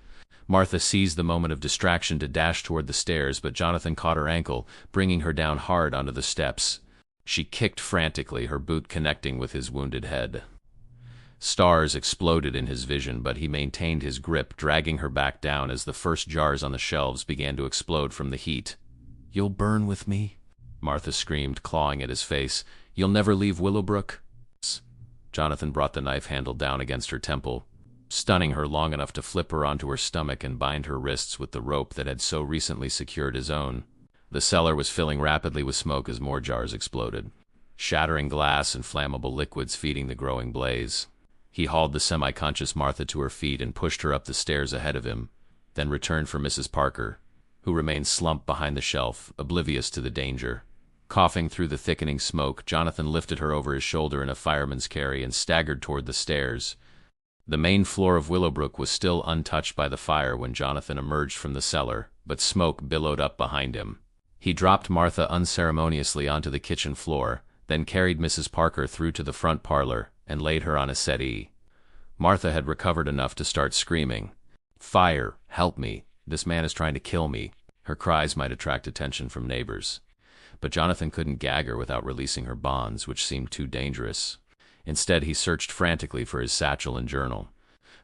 Martha seized the moment of distraction to dash toward the stairs, but Jonathan caught her ankle, bringing her down hard onto the steps. She kicked frantically, her boot connecting with his wounded head. Stars exploded in his vision, but he maintained his grip, dragging her back down as the first jars on the shelves began to explode from the heat. "You'll burn with me?" Martha screamed, clawing at his face. "You'll never leave Willowbrook?" Jonathan brought the knife handle down against her temple, stunning her long enough to flip her onto her stomach and bind her wrists with the rope that had so recently secured his own. The cellar was filling rapidly with smoke as more jars exploded, shattering glass and flammable liquids feeding the growing blaze. He hauled the semi-conscious Martha to her feet and pushed her up the stairs ahead of him, then returned for Mrs. Parker, who remained slumped behind the shelf, oblivious to the danger. Coughing through the thickening smoke, Jonathan lifted her over his shoulder in a fireman's carry and staggered toward the stairs. The main floor of Willowbrook was still untouched by the fire when Jonathan emerged from the cellar, but smoke billowed up behind him. He dropped Martha unceremoniously onto the kitchen floor, then carried Mrs. Parker through to the front parlor and laid her on a settee. Martha had recovered enough to start screaming. "Fire! Help me! This man is trying to kill me!" Her cries might attract attention from neighbors, but Jonathan couldn't gag her without releasing her bonds, which seemed too dangerous. Instead, he searched frantically for his satchel and journal,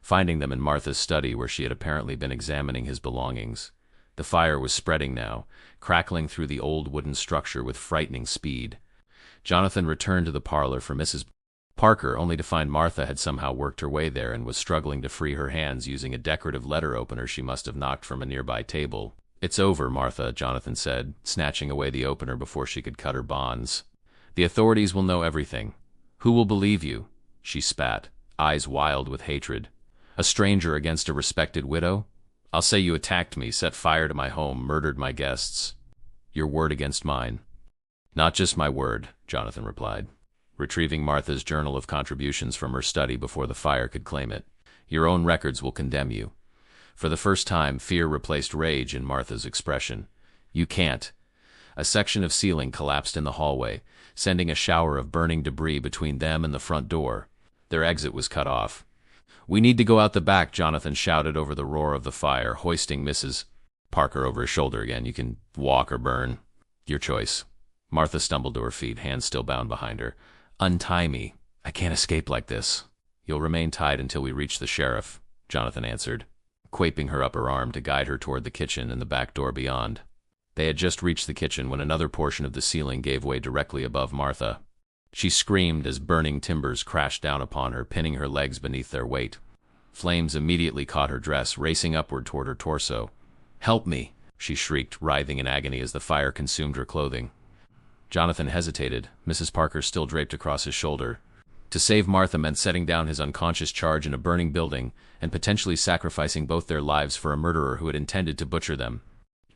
finding them in Martha's study where she had apparently been examining his belongings. The fire was spreading now, crackling through the old wooden structure with frightening speed. Jonathan returned to the parlor for Mrs. Parker, only to find Martha had somehow worked her way there and was struggling to free her hands using a decorative letter opener she must have knocked from a nearby table. It's over, Martha, Jonathan said, snatching away the opener before she could cut her bonds. The authorities will know everything. Who will believe you? She spat, eyes wild with hatred. A stranger against a respected widow? I'll say you attacked me, set fire to my home, murdered my guests. Your word against mine. Not just my word, Jonathan replied, retrieving Martha's journal of contributions from her study before the fire could claim it. Your own records will condemn you. For the first time, fear replaced rage in Martha's expression. You can't. A section of ceiling collapsed in the hallway, sending a shower of burning debris between them and the front door. Their exit was cut off. We need to go out the back, Jonathan shouted over the roar of the fire, hoisting Mrs. Parker over his shoulder again. You can walk or burn. Your choice. Martha stumbled to her feet, hands still bound behind her. Untie me. I can't escape like this. You'll remain tied until we reach the sheriff, Jonathan answered, quaping her upper arm to guide her toward the kitchen and the back door beyond. They had just reached the kitchen when another portion of the ceiling gave way directly above Martha. She screamed as burning timbers crashed down upon her, pinning her legs beneath their weight. Flames immediately caught her dress, racing upward toward her torso. Help me, she shrieked, writhing in agony as the fire consumed her clothing. Jonathan hesitated, Mrs. Parker still draped across his shoulder. To save Martha meant setting down his unconscious charge in a burning building and potentially sacrificing both their lives for a murderer who had intended to butcher them.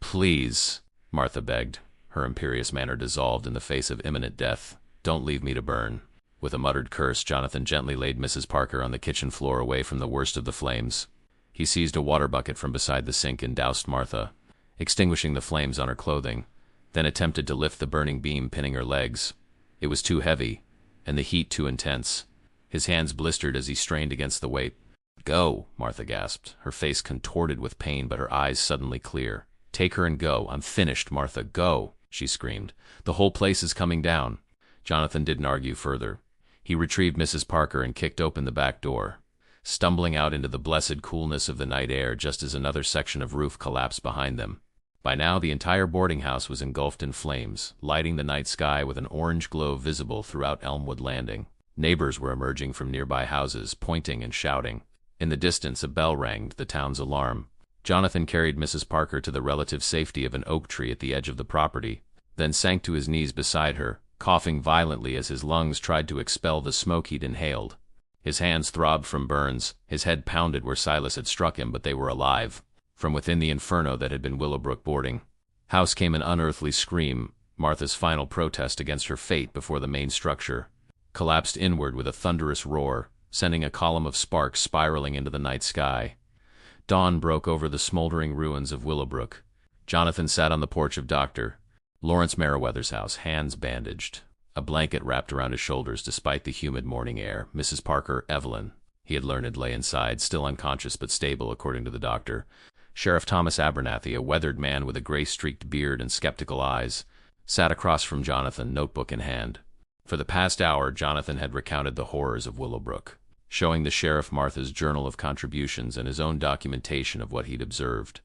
Please, Martha begged, her imperious manner dissolved in the face of imminent death. Don't leave me to burn. With a muttered curse, Jonathan gently laid Mrs. Parker on the kitchen floor away from the worst of the flames. He seized a water bucket from beside the sink and doused Martha, extinguishing the flames on her clothing, then attempted to lift the burning beam pinning her legs. It was too heavy, and the heat too intense. His hands blistered as he strained against the weight. Go, Martha gasped, her face contorted with pain but her eyes suddenly clear. Take her and go. I'm finished, Martha. Go, she screamed. The whole place is coming down. Jonathan didn't argue further. He retrieved Mrs. Parker and kicked open the back door, stumbling out into the blessed coolness of the night air just as another section of roof collapsed behind them. By now, the entire boarding house was engulfed in flames, lighting the night sky with an orange glow visible throughout Elmwood Landing. Neighbors were emerging from nearby houses, pointing and shouting. In the distance, a bell rang, the town's alarm. Jonathan carried Mrs. Parker to the relative safety of an oak tree at the edge of the property, then sank to his knees beside her, coughing violently as his lungs tried to expel the smoke he'd inhaled. His hands throbbed from burns, his head pounded where Silas had struck him, but they were alive. From within the inferno that had been Willowbrook boarding house came an unearthly scream, Martha's final protest against her fate before the main structure collapsed inward with a thunderous roar, sending a column of sparks spiraling into the night sky. Dawn broke over the smoldering ruins of Willowbrook. Jonathan sat on the porch of Dr. Lawrence Merriweather's house, hands bandaged, a blanket wrapped around his shoulders despite the humid morning air. Mrs. Parker, Evelyn, he had learned, lay inside, still unconscious but stable according to the doctor. Sheriff Thomas Abernathy, a weathered man with a gray-streaked beard and skeptical eyes, sat across from Jonathan, notebook in hand. For the past hour, Jonathan had recounted the horrors of Willowbrook, showing the sheriff Martha's journal of contributions and his own documentation of what he'd observed.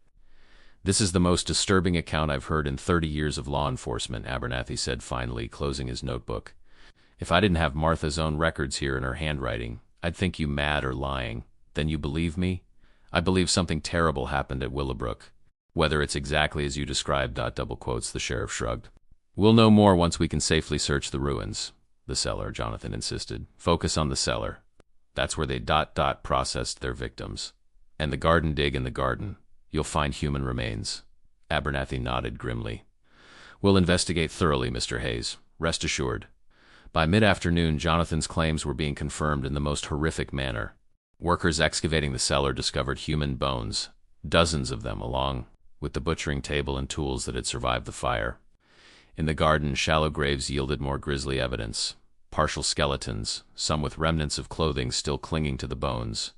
This is the most disturbing account I've heard in 30 years of law enforcement, Abernathy said finally, closing his notebook. If I didn't have Martha's own records here in her handwriting, I'd think you mad or lying. Then you believe me? I believe something terrible happened at Willowbrook. Whether it's exactly as you described, double quotes, the sheriff shrugged. We'll know more once we can safely search the ruins. The cellar, Jonathan insisted. Focus on the cellar. That's where they processed their victims. And the garden dig in the garden. You'll find human remains. Abernathy nodded grimly. We'll investigate thoroughly, Mr. Hayes. Rest assured. By mid-afternoon, Jonathan's claims were being confirmed in the most horrific manner. Workers excavating the cellar discovered human bones, dozens of them, along with the butchering table and tools that had survived the fire. In the garden, shallow graves yielded more grisly evidence. Partial skeletons, some with remnants of clothing still clinging to the bones.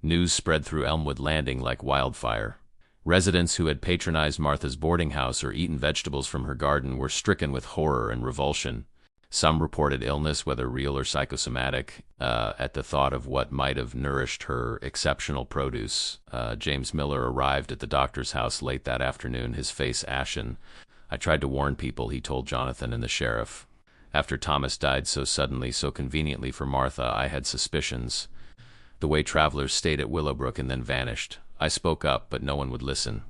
News spread through Elmwood Landing like wildfire. Residents who had patronized Martha's boarding house or eaten vegetables from her garden were stricken with horror and revulsion. Some reported illness, whether real or psychosomatic, at the thought of what might have nourished her exceptional produce. James Miller arrived at the doctor's house late that afternoon, his face ashen. I tried to warn people, he told Jonathan and the sheriff. After Thomas died so suddenly, so conveniently for Martha, I had suspicions. The way travelers stayed at Willowbrook and then vanished. I spoke up, but no one would listen.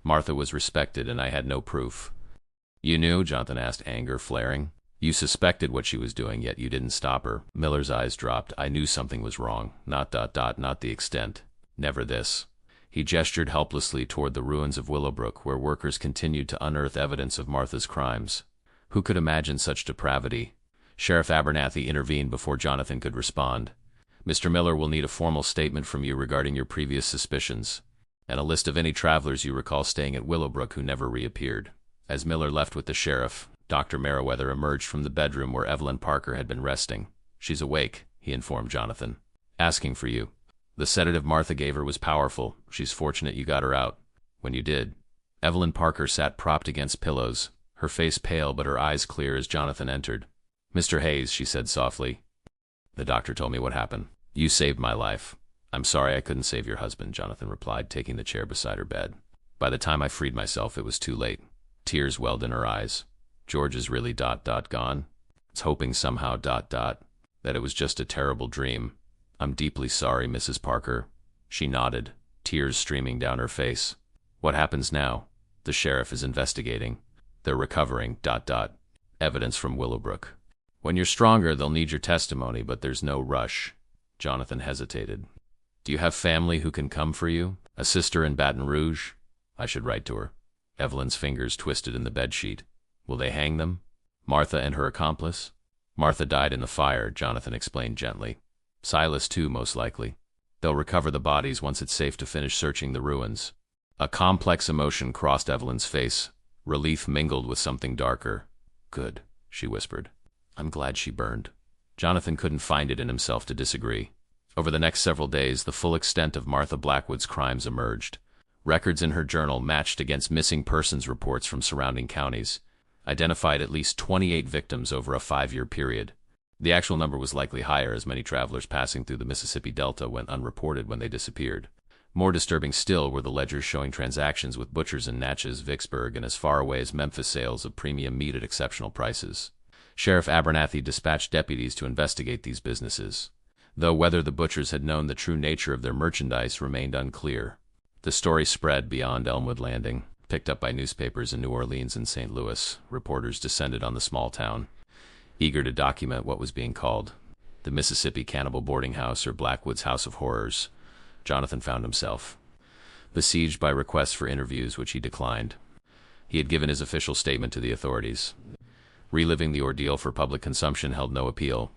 Martha was respected, and I had no proof. You knew? Jonathan asked, anger flaring. You suspected what she was doing, yet you didn't stop her. Miller's eyes dropped. I knew something was wrong. Not the extent. Never this. He gestured helplessly toward the ruins of Willowbrook, where workers continued to unearth evidence of Martha's crimes. Who could imagine such depravity? Sheriff Abernathy intervened before Jonathan could respond. Mr. Miller will need a formal statement from you regarding your previous suspicions, and a list of any travelers you recall staying at Willowbrook who never reappeared. As Miller left with the sheriff, Dr. Merriweather emerged from the bedroom where Evelyn Parker had been resting. She's awake, he informed Jonathan. Asking for you. The sedative Martha gave her was powerful. She's fortunate you got her out. When you did. Evelyn Parker sat propped against pillows, her face pale but her eyes clear as Jonathan entered. Mr. Hayes, she said softly. The doctor told me what happened. You saved my life. I'm sorry I couldn't save your husband, Jonathan replied, taking the chair beside her bed. By the time I freed myself, it was too late. Tears welled in her eyes. George is really gone. It's hoping somehow that it was just a terrible dream. I'm deeply sorry, Mrs. Parker. She nodded, tears streaming down her face. What happens now? The sheriff is investigating. They're recovering evidence from Willowbrook. When you're stronger, they'll need your testimony, but there's no rush. Jonathan hesitated. Do you have family who can come for you? A sister in Baton Rouge? I should write to her. Evelyn's fingers twisted in the bedsheet. Will they hang them? Martha and her accomplice? Martha died in the fire, Jonathan explained gently. Silas too, most likely. They'll recover the bodies once it's safe to finish searching the ruins. A complex emotion crossed Evelyn's face. Relief mingled with something darker. Good, she whispered. I'm glad she burned. Jonathan couldn't find it in himself to disagree. Over the next several days, the full extent of Martha Blackwood's crimes emerged. Records in her journal matched against missing persons reports from surrounding counties, identified at least 28 victims over a 5-year period. The actual number was likely higher, as many travelers passing through the Mississippi Delta went unreported when they disappeared. More disturbing still were the ledgers showing transactions with butchers in Natchez, Vicksburg, and as far away as Memphis sales of premium meat at exceptional prices. Sheriff Abernathy dispatched deputies to investigate these businesses, though whether the butchers had known the true nature of their merchandise remained unclear. The story spread beyond Elmwood Landing. Picked up by newspapers in New Orleans and St. Louis, reporters descended on the small town, eager to document what was being called the Mississippi Cannibal Boarding House or Blackwood's House of Horrors. Jonathan found himself besieged by requests for interviews, which he declined. He had given his official statement to the authorities. Reliving the ordeal for public consumption held no appeal.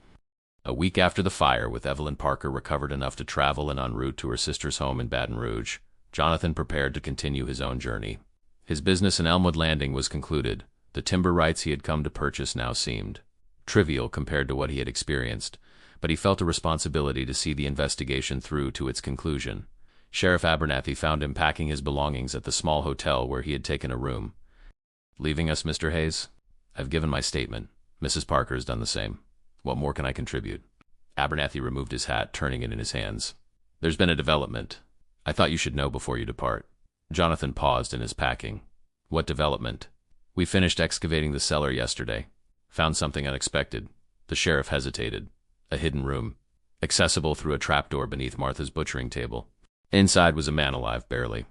A week after the fire, with Evelyn Parker recovered enough to travel and en route to her sister's home in Baton Rouge, Jonathan prepared to continue his own journey. His business in Elmwood Landing was concluded. The timber rights he had come to purchase now seemed trivial compared to what he had experienced, but he felt a responsibility to see the investigation through to its conclusion. Sheriff Abernathy found him packing his belongings at the small hotel where he had taken a room. Leaving us, Mr. Hayes? I've given my statement. Mrs. Parker has done the same. What more can I contribute? Abernathy removed his hat, turning it in his hands. There's been a development. I thought you should know before you depart. Jonathan paused in his packing. What development? We finished excavating the cellar yesterday. Found something unexpected. The sheriff hesitated. A hidden room, accessible through a trapdoor beneath Martha's butchering table. Inside was a man alive, barely.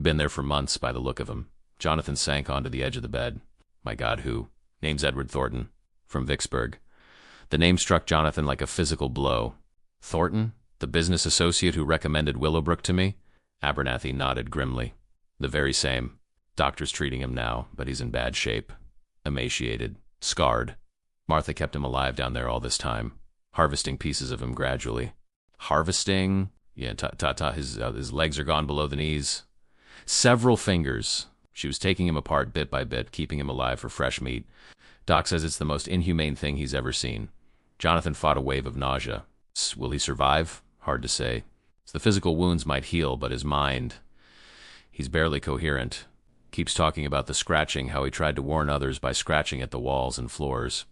Been there for months by the look of him. Jonathan sank onto the edge of the bed. My God, who? Name's Edward Thornton. From Vicksburg. The name struck Jonathan like a physical blow. Thornton? The business associate who recommended Willowbrook to me? Abernathy nodded grimly. The very same. Doctor's treating him now, but he's in bad shape. Emaciated. Scarred. Martha kept him alive down there all this time, harvesting pieces of him gradually. Harvesting? Yeah, his legs are gone below the knees. Several fingers. She was taking him apart bit by bit, keeping him alive for fresh meat. Doc says it's the most inhumane thing he's ever seen. Jonathan fought a wave of nausea. Will he survive? Hard to say. The physical wounds might heal, but his mind... He's barely coherent. Keeps talking about the scratching, how he tried to warn others by scratching at the walls and floors.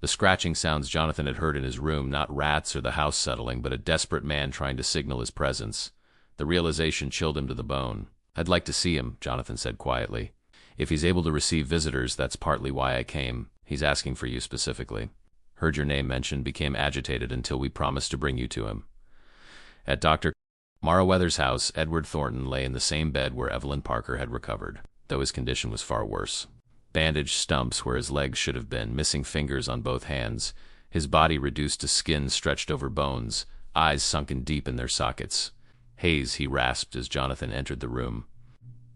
The scratching sounds Jonathan had heard in his room, not rats or the house settling, but a desperate man trying to signal his presence. The realization chilled him to the bone. I'd like to see him, Jonathan said quietly. If he's able to receive visitors, that's partly why I came. He's asking for you specifically. Heard your name mentioned, became agitated until we promised to bring you to him. At Dr. Weather's house, Edward Thornton lay in the same bed where Evelyn Parker had recovered, though his condition was far worse. Bandaged stumps where his legs should have been, missing fingers on both hands, his body reduced to skin stretched over bones, eyes sunken deep in their sockets. "Hayes," he rasped as Jonathan entered the room.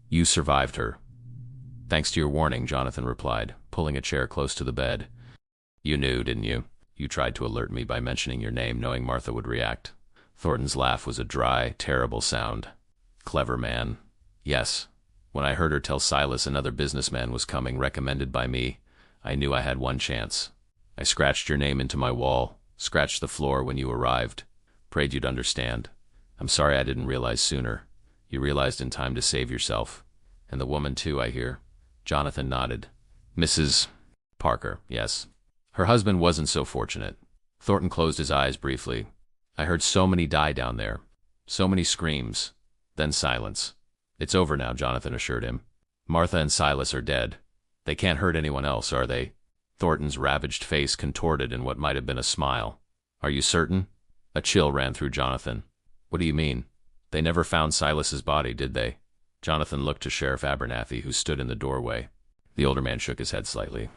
"You survived her." "Thanks to your warning," Jonathan replied, pulling a chair close to the bed. "You knew, didn't you? You tried to alert me by mentioning your name, knowing Martha would react." Thornton's laugh was a dry, terrible sound. "Clever man. Yes. When I heard her tell Silas another businessman was coming, recommended by me, I knew I had one chance. I scratched your name into my wall, scratched the floor when you arrived. Prayed you'd understand. I'm sorry I didn't realize sooner. You realized in time to save yourself. And the woman too, I hear." Jonathan nodded. "Mrs. Parker, yes. Her husband wasn't so fortunate." Thornton closed his eyes briefly. "I heard so many die down there. So many screams. Then silence." "It's over now," Jonathan assured him. "Martha and Silas are dead. They can't hurt anyone else, are they?" Thornton's ravaged face contorted in what might have been a smile. "Are you certain?" A chill ran through Jonathan. "What do you mean? They never found Silas's body, did they?" Jonathan looked to Sheriff Abernathy, who stood in the doorway. The older man shook his head slightly.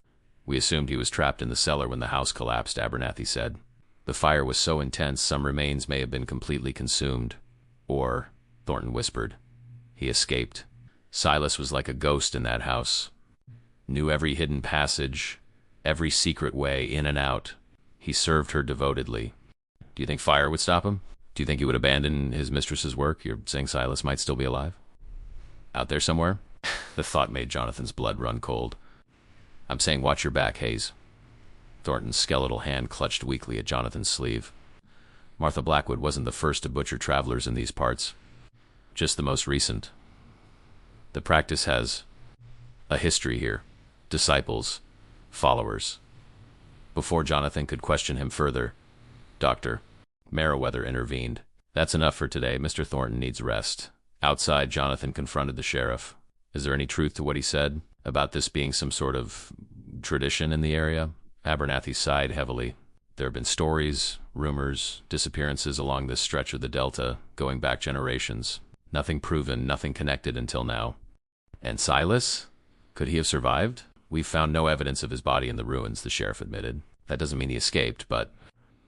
"We assumed he was trapped in the cellar when the house collapsed," Abernathy said. "The fire was so intense some remains may have been completely consumed. Or," Thornton whispered, "he escaped. Silas was like a ghost in that house. Knew every hidden passage, every secret way in and out. He served her devotedly." "Do you think fire would stop him? Do you think he would abandon his mistress's work? You're saying Silas might still be alive? Out there somewhere?" The thought made Jonathan's blood run cold. "I'm saying watch your back, Hayes." Thornton's skeletal hand clutched weakly at Jonathan's sleeve. "Martha Blackwood wasn't the first to butcher travelers in these parts. Just the most recent. The practice has a history here. Disciples, followers." Before Jonathan could question him further, Dr. Meriwether intervened. "That's enough for today. Mr. Thornton needs rest." Outside, Jonathan confronted the sheriff. "Is there any truth to what he said about this being some sort of tradition in the area?" Abernathy sighed heavily. "There have been stories, rumors, disappearances along this stretch of the Delta, going back generations. Nothing proven, nothing connected until now." "And Silas? Could he have survived?" "We've found no evidence of his body in the ruins," the sheriff admitted. "That doesn't mean he escaped, but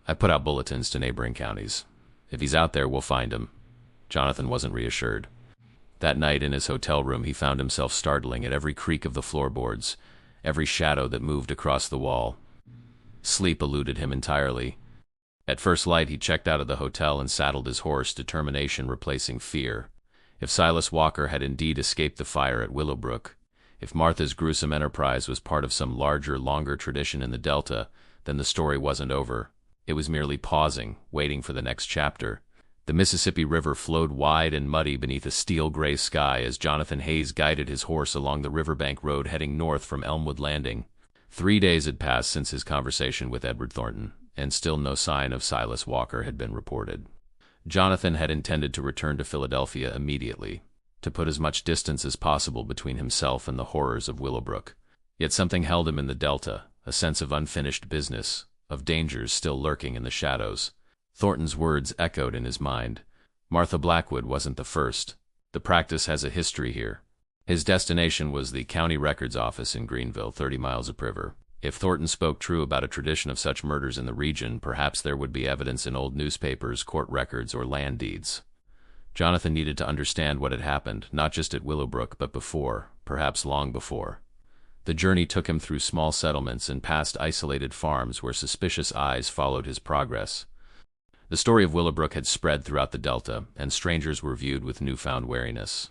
I put out bulletins to neighboring counties. If he's out there, we'll find him." Jonathan wasn't reassured. That night in his hotel room, he found himself startling at every creak of the floorboards, every shadow that moved across the wall. Sleep eluded him entirely. At first light, he checked out of the hotel and saddled his horse, determination replacing fear. If Silas Walker had indeed escaped the fire at Willowbrook, if Martha's gruesome enterprise was part of some larger, longer tradition in the Delta, then the story wasn't over. It was merely pausing, waiting for the next chapter. The Mississippi River flowed wide and muddy beneath a steel-gray sky as Jonathan Hayes guided his horse along the riverbank road heading north from Elmwood Landing. 3 days had passed since his conversation with Edward Thornton, and still no sign of Silas Walker had been reported. Jonathan had intended to return to Philadelphia immediately, to put as much distance as possible between himself and the horrors of Willowbrook. Yet something held him in the Delta, a sense of unfinished business, of dangers still lurking in the shadows. Thornton's words echoed in his mind. Martha Blackwood wasn't the first. The practice has a history here. His destination was the county records office in Greenville, 30 miles upriver. If Thornton spoke true about a tradition of such murders in the region, perhaps there would be evidence in old newspapers, court records, or land deeds. Jonathan needed to understand what had happened, not just at Willowbrook, but before, perhaps long before. The journey took him through small settlements and past isolated farms where suspicious eyes followed his progress. The story of Willowbrook had spread throughout the Delta, and strangers were viewed with newfound wariness.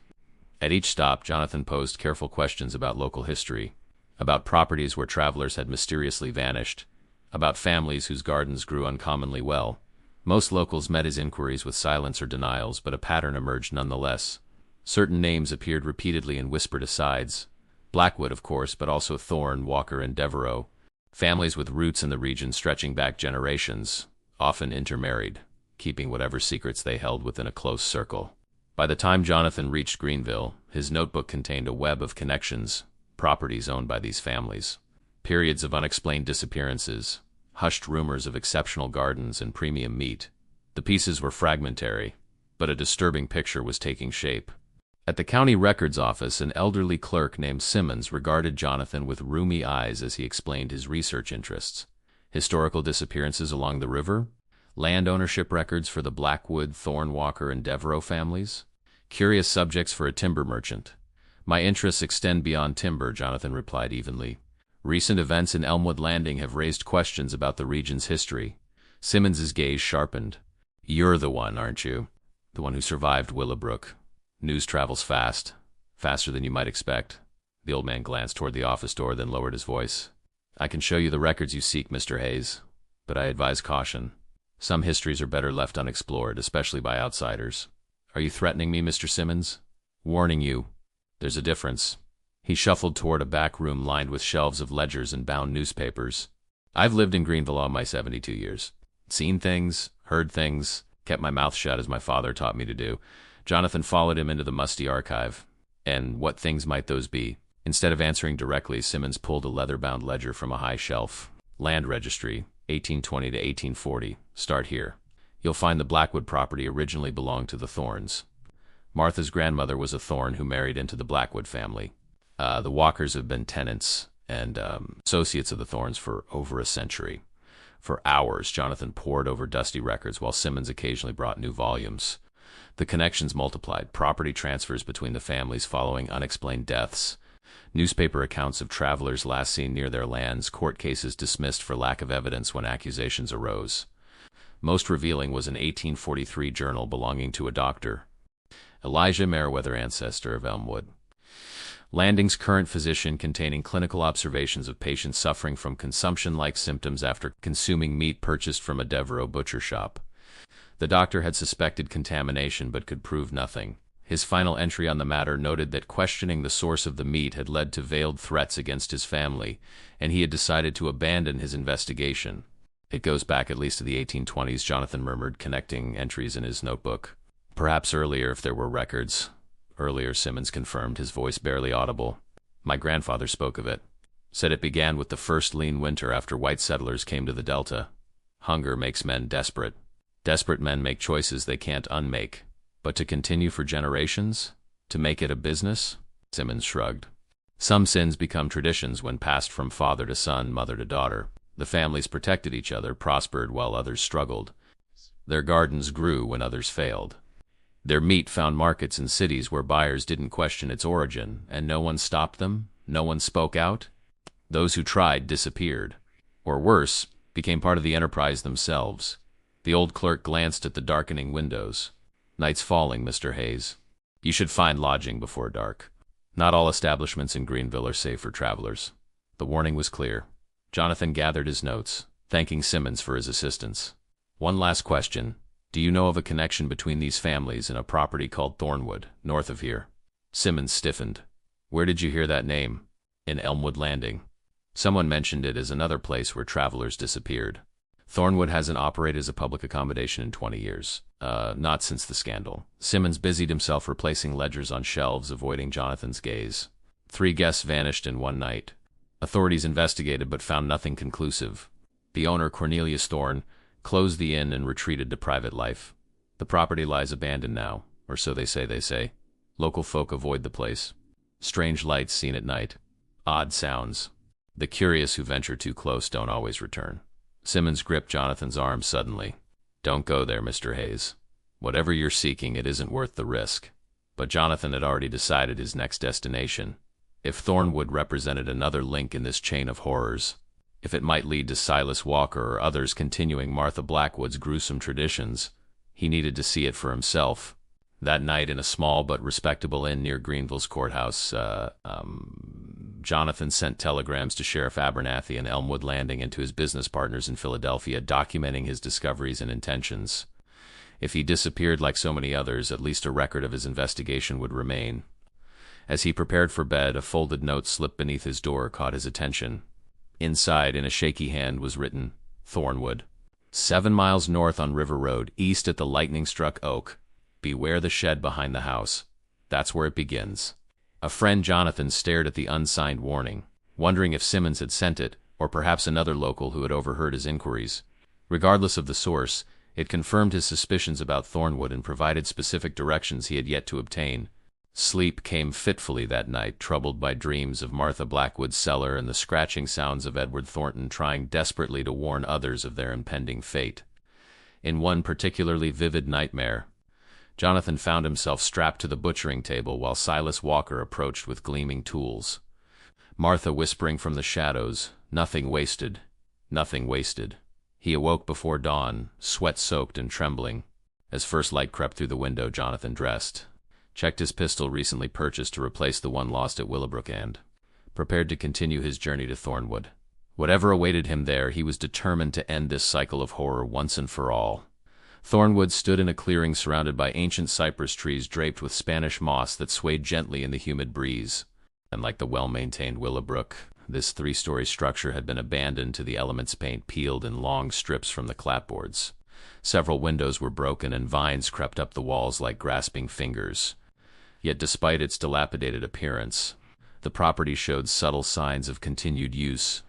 At each stop, Jonathan posed careful questions about local history, about properties where travelers had mysteriously vanished, about families whose gardens grew uncommonly well. Most locals met his inquiries with silence or denials, but a pattern emerged nonetheless. Certain names appeared repeatedly in whispered asides. Blackwood, of course, but also Thorne, Walker, and Devereaux. Families with roots in the region stretching back generations, often intermarried, keeping whatever secrets they held within a close circle. By the time Jonathan reached Greenville, his notebook contained a web of connections, properties owned by these families, periods of unexplained disappearances, hushed rumors of exceptional gardens and premium meat. The pieces were fragmentary, but a disturbing picture was taking shape. At the county records office, an elderly clerk named Simmons regarded Jonathan with rheumy eyes as he explained his research interests. Historical disappearances along the river? Land ownership records for the Blackwood, Thornwalker, and Devereux families? Curious subjects for a timber merchant. My interests extend beyond timber, Jonathan replied evenly. Recent events in Elmwood Landing have raised questions about the region's history. Simmons's gaze sharpened. You're the one, aren't you? The one who survived Willowbrook. News travels fast. Faster than you might expect. The old man glanced toward the office door, then lowered his voice. I can show you the records you seek, Mr. Hayes, but I advise caution. Some histories are better left unexplored, especially by outsiders. Are you threatening me, Mr. Simmons? Warning you. There's a difference. He shuffled toward a back room lined with shelves of ledgers and bound newspapers. I've lived in Greenville all my 72 years. Seen things, heard things, kept my mouth shut as my father taught me to do. Jonathan followed him into the musty archive. And what things might those be? Instead of answering directly, Simmons pulled a leather-bound ledger from a high shelf. Land Registry, 1820 to 1840. Start here. You'll find the Blackwood property originally belonged to the Thorns. Martha's grandmother was a Thorn who married into the Blackwood family. The Walkers have been tenants and associates of the Thorns for over a century. For hours, Jonathan pored over dusty records while Simmons occasionally brought new volumes. The connections multiplied, property transfers between the families following unexplained deaths, newspaper accounts of travelers last seen near their lands, court cases dismissed for lack of evidence when accusations arose. Most revealing was an 1843 journal belonging to a Dr. Elijah Meriwether, ancestor of Elmwood. Landing's current physician, containing clinical observations of patients suffering from consumption-like symptoms after consuming meat purchased from a Devereux butcher shop. The doctor had suspected contamination but could prove nothing. His final entry on the matter noted that questioning the source of the meat had led to veiled threats against his family, and he had decided to abandon his investigation. It goes back at least to the 1820s, Jonathan murmured, connecting entries in his notebook. Perhaps earlier, if there were records. Earlier, Simmons confirmed, his voice barely audible. My grandfather spoke of it. Said it began with the first lean winter after white settlers came to the Delta. Hunger makes men desperate. Desperate men make choices they can't unmake. But to continue for generations? To make it a business? Simmons shrugged. Some sins become traditions when passed from father to son, mother to daughter. The families protected each other, prospered while others struggled. Their gardens grew when others failed. Their meat found markets in cities where buyers didn't question its origin, and no one stopped them, no one spoke out. Those who tried disappeared. Or worse, became part of the enterprise themselves. The old clerk glanced at the darkening windows. Night's falling, Mr. Hayes. You should find lodging before dark. Not all establishments in Greenville are safe for travelers. The warning was clear. Jonathan gathered his notes, thanking Simmons for his assistance. One last question. Do you know of a connection between these families and a property called Thornwood, north of here? Simmons stiffened. Where did you hear that name? In Elmwood Landing. Someone mentioned it as another place where travelers disappeared. Thornwood hasn't operated as a public accommodation in 20 years. Not since the scandal. Simmons busied himself replacing ledgers on shelves, avoiding Jonathan's gaze. 3 guests vanished in one night. Authorities investigated but found nothing conclusive. The owner, Cornelius Thorne, closed the inn and retreated to private life. The property lies abandoned now, or so they say. Local folk avoid the place. Strange lights seen at night. Odd sounds. The curious who venture too close don't always return. Simmons gripped Jonathan's arm suddenly. Don't go there, Mr. Hayes. Whatever you're seeking, it isn't worth the risk. But Jonathan had already decided his next destination. If Thornwood represented another link in this chain of horrors, if it might lead to Silas Walker or others continuing Martha Blackwood's gruesome traditions, he needed to see it for himself. That night in a small but respectable inn near Greenville's courthouse, Jonathan sent telegrams to Sheriff Abernathy and Elmwood Landing and to his business partners in Philadelphia, documenting his discoveries and intentions. If he disappeared like so many others, at least a record of his investigation would remain. As he prepared for bed, a folded note slipped beneath his door caught his attention. Inside, in a shaky hand, was written, Thornwood. 7 miles north on River Road, east at the lightning-struck oak. Beware the shed behind the house. That's where it begins. A friend, Jonathan, stared at the unsigned warning, wondering if Simmons had sent it, or perhaps another local who had overheard his inquiries. Regardless of the source, It confirmed his suspicions about Thornwood and provided specific directions he had yet to obtain. Sleep came fitfully that night, troubled by dreams of Martha Blackwood's cellar and the scratching sounds of Edward Thornton trying desperately to warn others of their impending fate. In one particularly vivid nightmare, Jonathan found himself strapped to the butchering table while Silas Walker approached with gleaming tools. Martha whispering from the shadows, "Nothing wasted, nothing wasted." He awoke before dawn, sweat-soaked and trembling. As first light crept through the window, Jonathan dressed, checked his pistol recently purchased to replace the one lost at Willowbrook, and prepared to continue his journey to Thornwood. Whatever awaited him there, he was determined to end this cycle of horror once and for all. Thornwood stood in a clearing surrounded by ancient cypress trees draped with Spanish moss that swayed gently in the humid breeze. And like the well-maintained Willowbrook, this three-story structure had been abandoned to the elements, paint peeled in long strips from the clapboards. Several windows were broken and vines crept up the walls like grasping fingers. Yet despite its dilapidated appearance, the property showed subtle signs of continued use.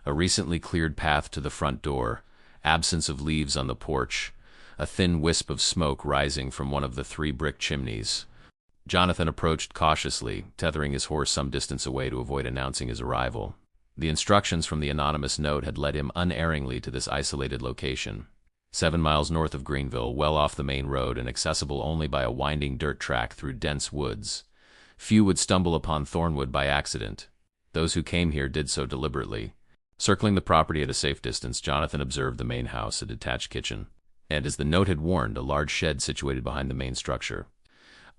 A recently cleared path to the front door, absence of leaves on the porch, a thin wisp of smoke rising from one of the 3 brick chimneys. Jonathan approached cautiously, tethering his horse some distance away to avoid announcing his arrival. The instructions from the anonymous note had led him unerringly to this isolated location. 7 miles north of Greenville, well off the main road and accessible only by a winding dirt track through dense woods. Few would stumble upon Thornwood by accident. Those who came here did so deliberately. Circling the property at a safe distance, Jonathan observed the main house, a detached kitchen, and, as the note had warned, a large shed situated behind the main structure.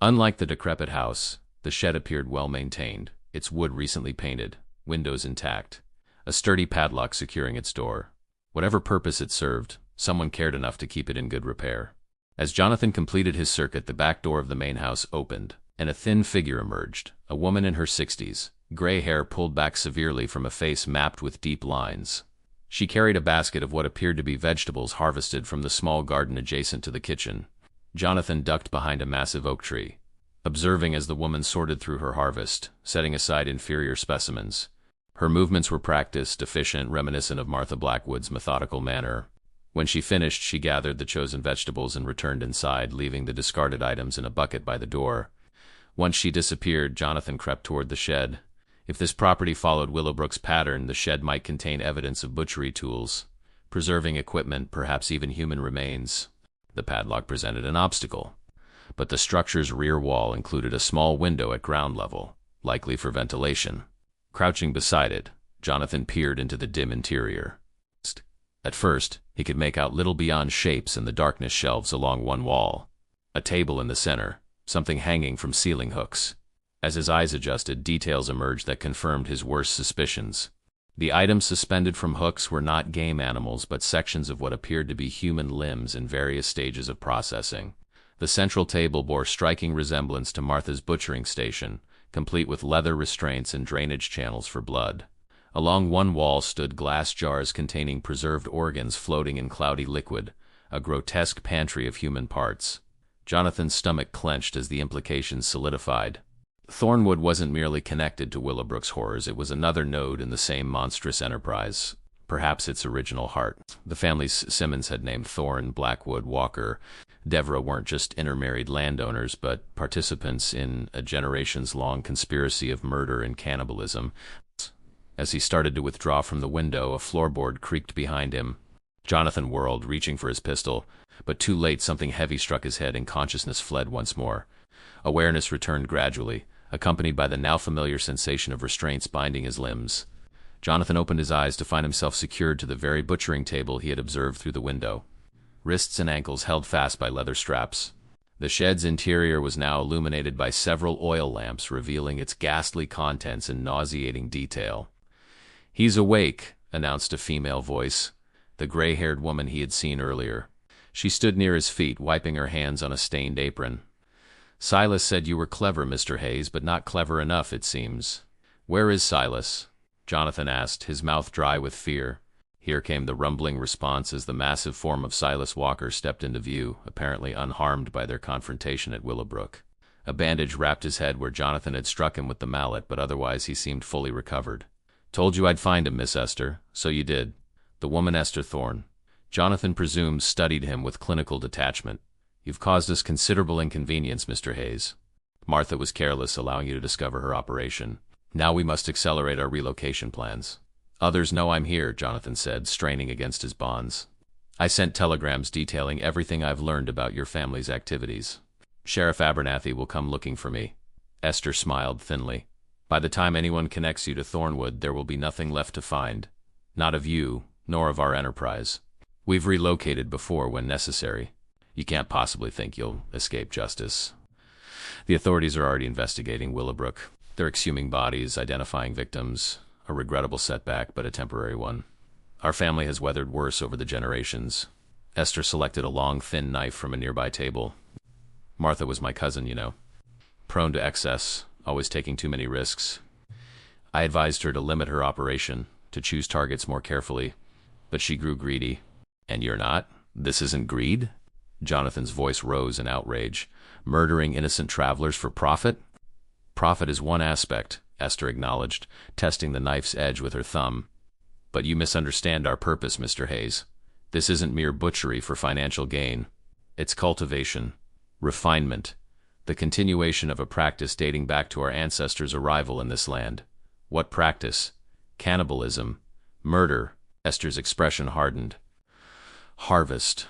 Unlike the decrepit house, the shed appeared well-maintained, its wood recently painted, windows intact, a sturdy padlock securing its door. Whatever purpose it served, someone cared enough to keep it in good repair. As Jonathan completed his circuit, the back door of the main house opened, and a thin figure emerged, a woman in her 60s, gray hair pulled back severely from a face mapped with deep lines. She carried a basket of what appeared to be vegetables harvested from the small garden adjacent to the kitchen. Jonathan ducked behind a massive oak tree, observing as the woman sorted through her harvest, setting aside inferior specimens. Her movements were practiced, efficient, reminiscent of Martha Blackwood's methodical manner. When she finished, she gathered the chosen vegetables and returned inside, leaving the discarded items in a bucket by the door. Once she disappeared, Jonathan crept toward the shed. If this property followed Willowbrook's pattern, the shed might contain evidence of butchery tools, preserving equipment, perhaps even human remains. The padlock presented an obstacle, but the structure's rear wall included a small window at ground level, likely for ventilation. Crouching beside it, Jonathan peered into the dim interior. At first, he could make out little beyond shapes in the darkness. Shelves along one wall, a table in the center, something hanging from ceiling hooks. As his eyes adjusted, details emerged that confirmed his worst suspicions. The items suspended from hooks were not game animals, but sections of what appeared to be human limbs in various stages of processing. The central table bore striking resemblance to Martha's butchering station, complete with leather restraints and drainage channels for blood. Along one wall stood glass jars containing preserved organs floating in cloudy liquid, a grotesque pantry of human parts. Jonathan's stomach clenched as the implications solidified. Thornwood wasn't merely connected to Willowbrook's horrors, it was another node in the same monstrous enterprise, perhaps its original heart. The families Simmons had named Thorne, Blackwood, Walker, Devereux weren't just intermarried landowners, but participants in a generations-long conspiracy of murder and cannibalism. As he started to withdraw from the window, a floorboard creaked behind him. Jonathan whirled, reaching for his pistol, but too late. Something heavy struck his head and consciousness fled once more. Awareness returned gradually, accompanied by the now familiar sensation of restraints binding his limbs. Jonathan opened his eyes to find himself secured to the very butchering table he had observed through the window, wrists and ankles held fast by leather straps. The shed's interior was now illuminated by several oil lamps, revealing its ghastly contents in nauseating detail. "He's awake," announced a female voice, the gray-haired woman he had seen earlier. She stood near his feet, wiping her hands on a stained apron. "Silas said you were clever, Mr. Hayes, but not clever enough, it seems." "Where is Silas?" Jonathan asked, his mouth dry with fear. Here came the rumbling response as the massive form of Silas Walker stepped into view, apparently unharmed by their confrontation at Willowbrook. A bandage wrapped his head where Jonathan had struck him with the mallet, but otherwise he seemed fully recovered. "Told you I'd find him, Miss Esther, so you did." "The woman Esther Thorne." Jonathan presumes studied him with clinical detachment. You've caused us considerable inconvenience, Mr. Hayes. Martha was careless, allowing you to discover her operation. Now we must accelerate our relocation plans. Others know I'm here, Jonathan said, straining against his bonds. I sent telegrams detailing everything I've learned about your family's activities. Sheriff Abernathy will come looking for me. Esther smiled thinly. By the time anyone connects you to Thornwood, there will be nothing left to find. Not of you, nor of our enterprise. We've relocated before when necessary. You can't possibly think you'll escape justice. The authorities are already investigating Willowbrook. They're exhuming bodies, identifying victims. A regrettable setback, but a temporary one. Our family has weathered worse over the generations. Esther selected a long, thin knife from a nearby table. Martha was my cousin, you know. Prone to excess, always taking too many risks. I advised her to limit her operation, to choose targets more carefully. But she grew greedy. And you're not? This isn't greed? Jonathan's voice rose in outrage. Murdering innocent travelers for profit? Profit is one aspect, Esther acknowledged, testing the knife's edge with her thumb. But you misunderstand our purpose, Mr. Hayes. This isn't mere butchery for financial gain. It's cultivation, refinement, the continuation of a practice dating back to our ancestors' arrival in this land. What practice? Cannibalism, murder. Esther's expression hardened. Harvest.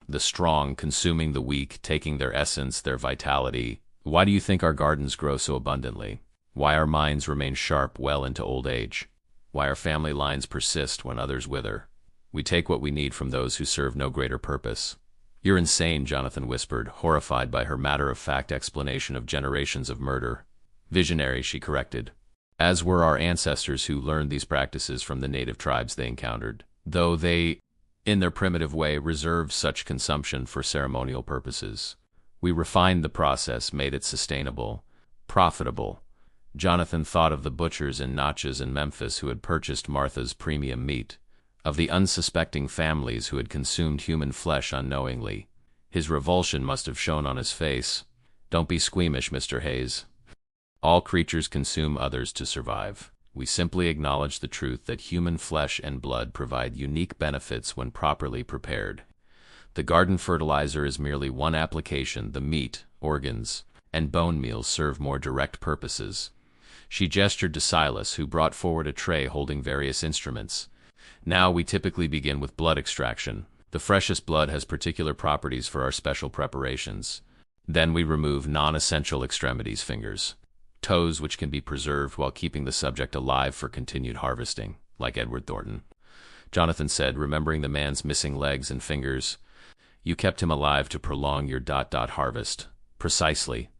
The strong consuming the weak, taking their essence, their vitality. Why do you think our gardens grow so abundantly? Why our minds remain sharp well into old age? Why our family lines persist when others wither? We take what we need from those who serve no greater purpose. You're insane, Jonathan whispered, horrified by her matter-of-fact explanation of generations of murder. Visionary, she corrected. As were our ancestors who learned these practices from the native tribes they encountered, though they, in their primitive way, reserved such consumption for ceremonial purposes. We refined the process, made it sustainable, profitable. Jonathan thought of the butchers in Natchez and Memphis who had purchased Martha's premium meat, of the unsuspecting families who had consumed human flesh unknowingly. His revulsion must have shown on his face. Don't be squeamish, Mr. Hayes. All creatures consume others to survive. We simply acknowledge the truth that human flesh and blood provide unique benefits when properly prepared. The garden fertilizer is merely one application. The meat, organs, and bone meal serve more direct purposes. She gestured to Silas, who brought forward a tray holding various instruments. Now we typically begin with blood extraction. The freshest blood has particular properties for our special preparations. Then we remove non-essential extremities, fingers, toes, which can be preserved while keeping the subject alive for continued harvesting, like Edward Thornton. Jonathan said, remembering the man's missing legs and fingers. You kept him alive to prolong your harvest. Precisely.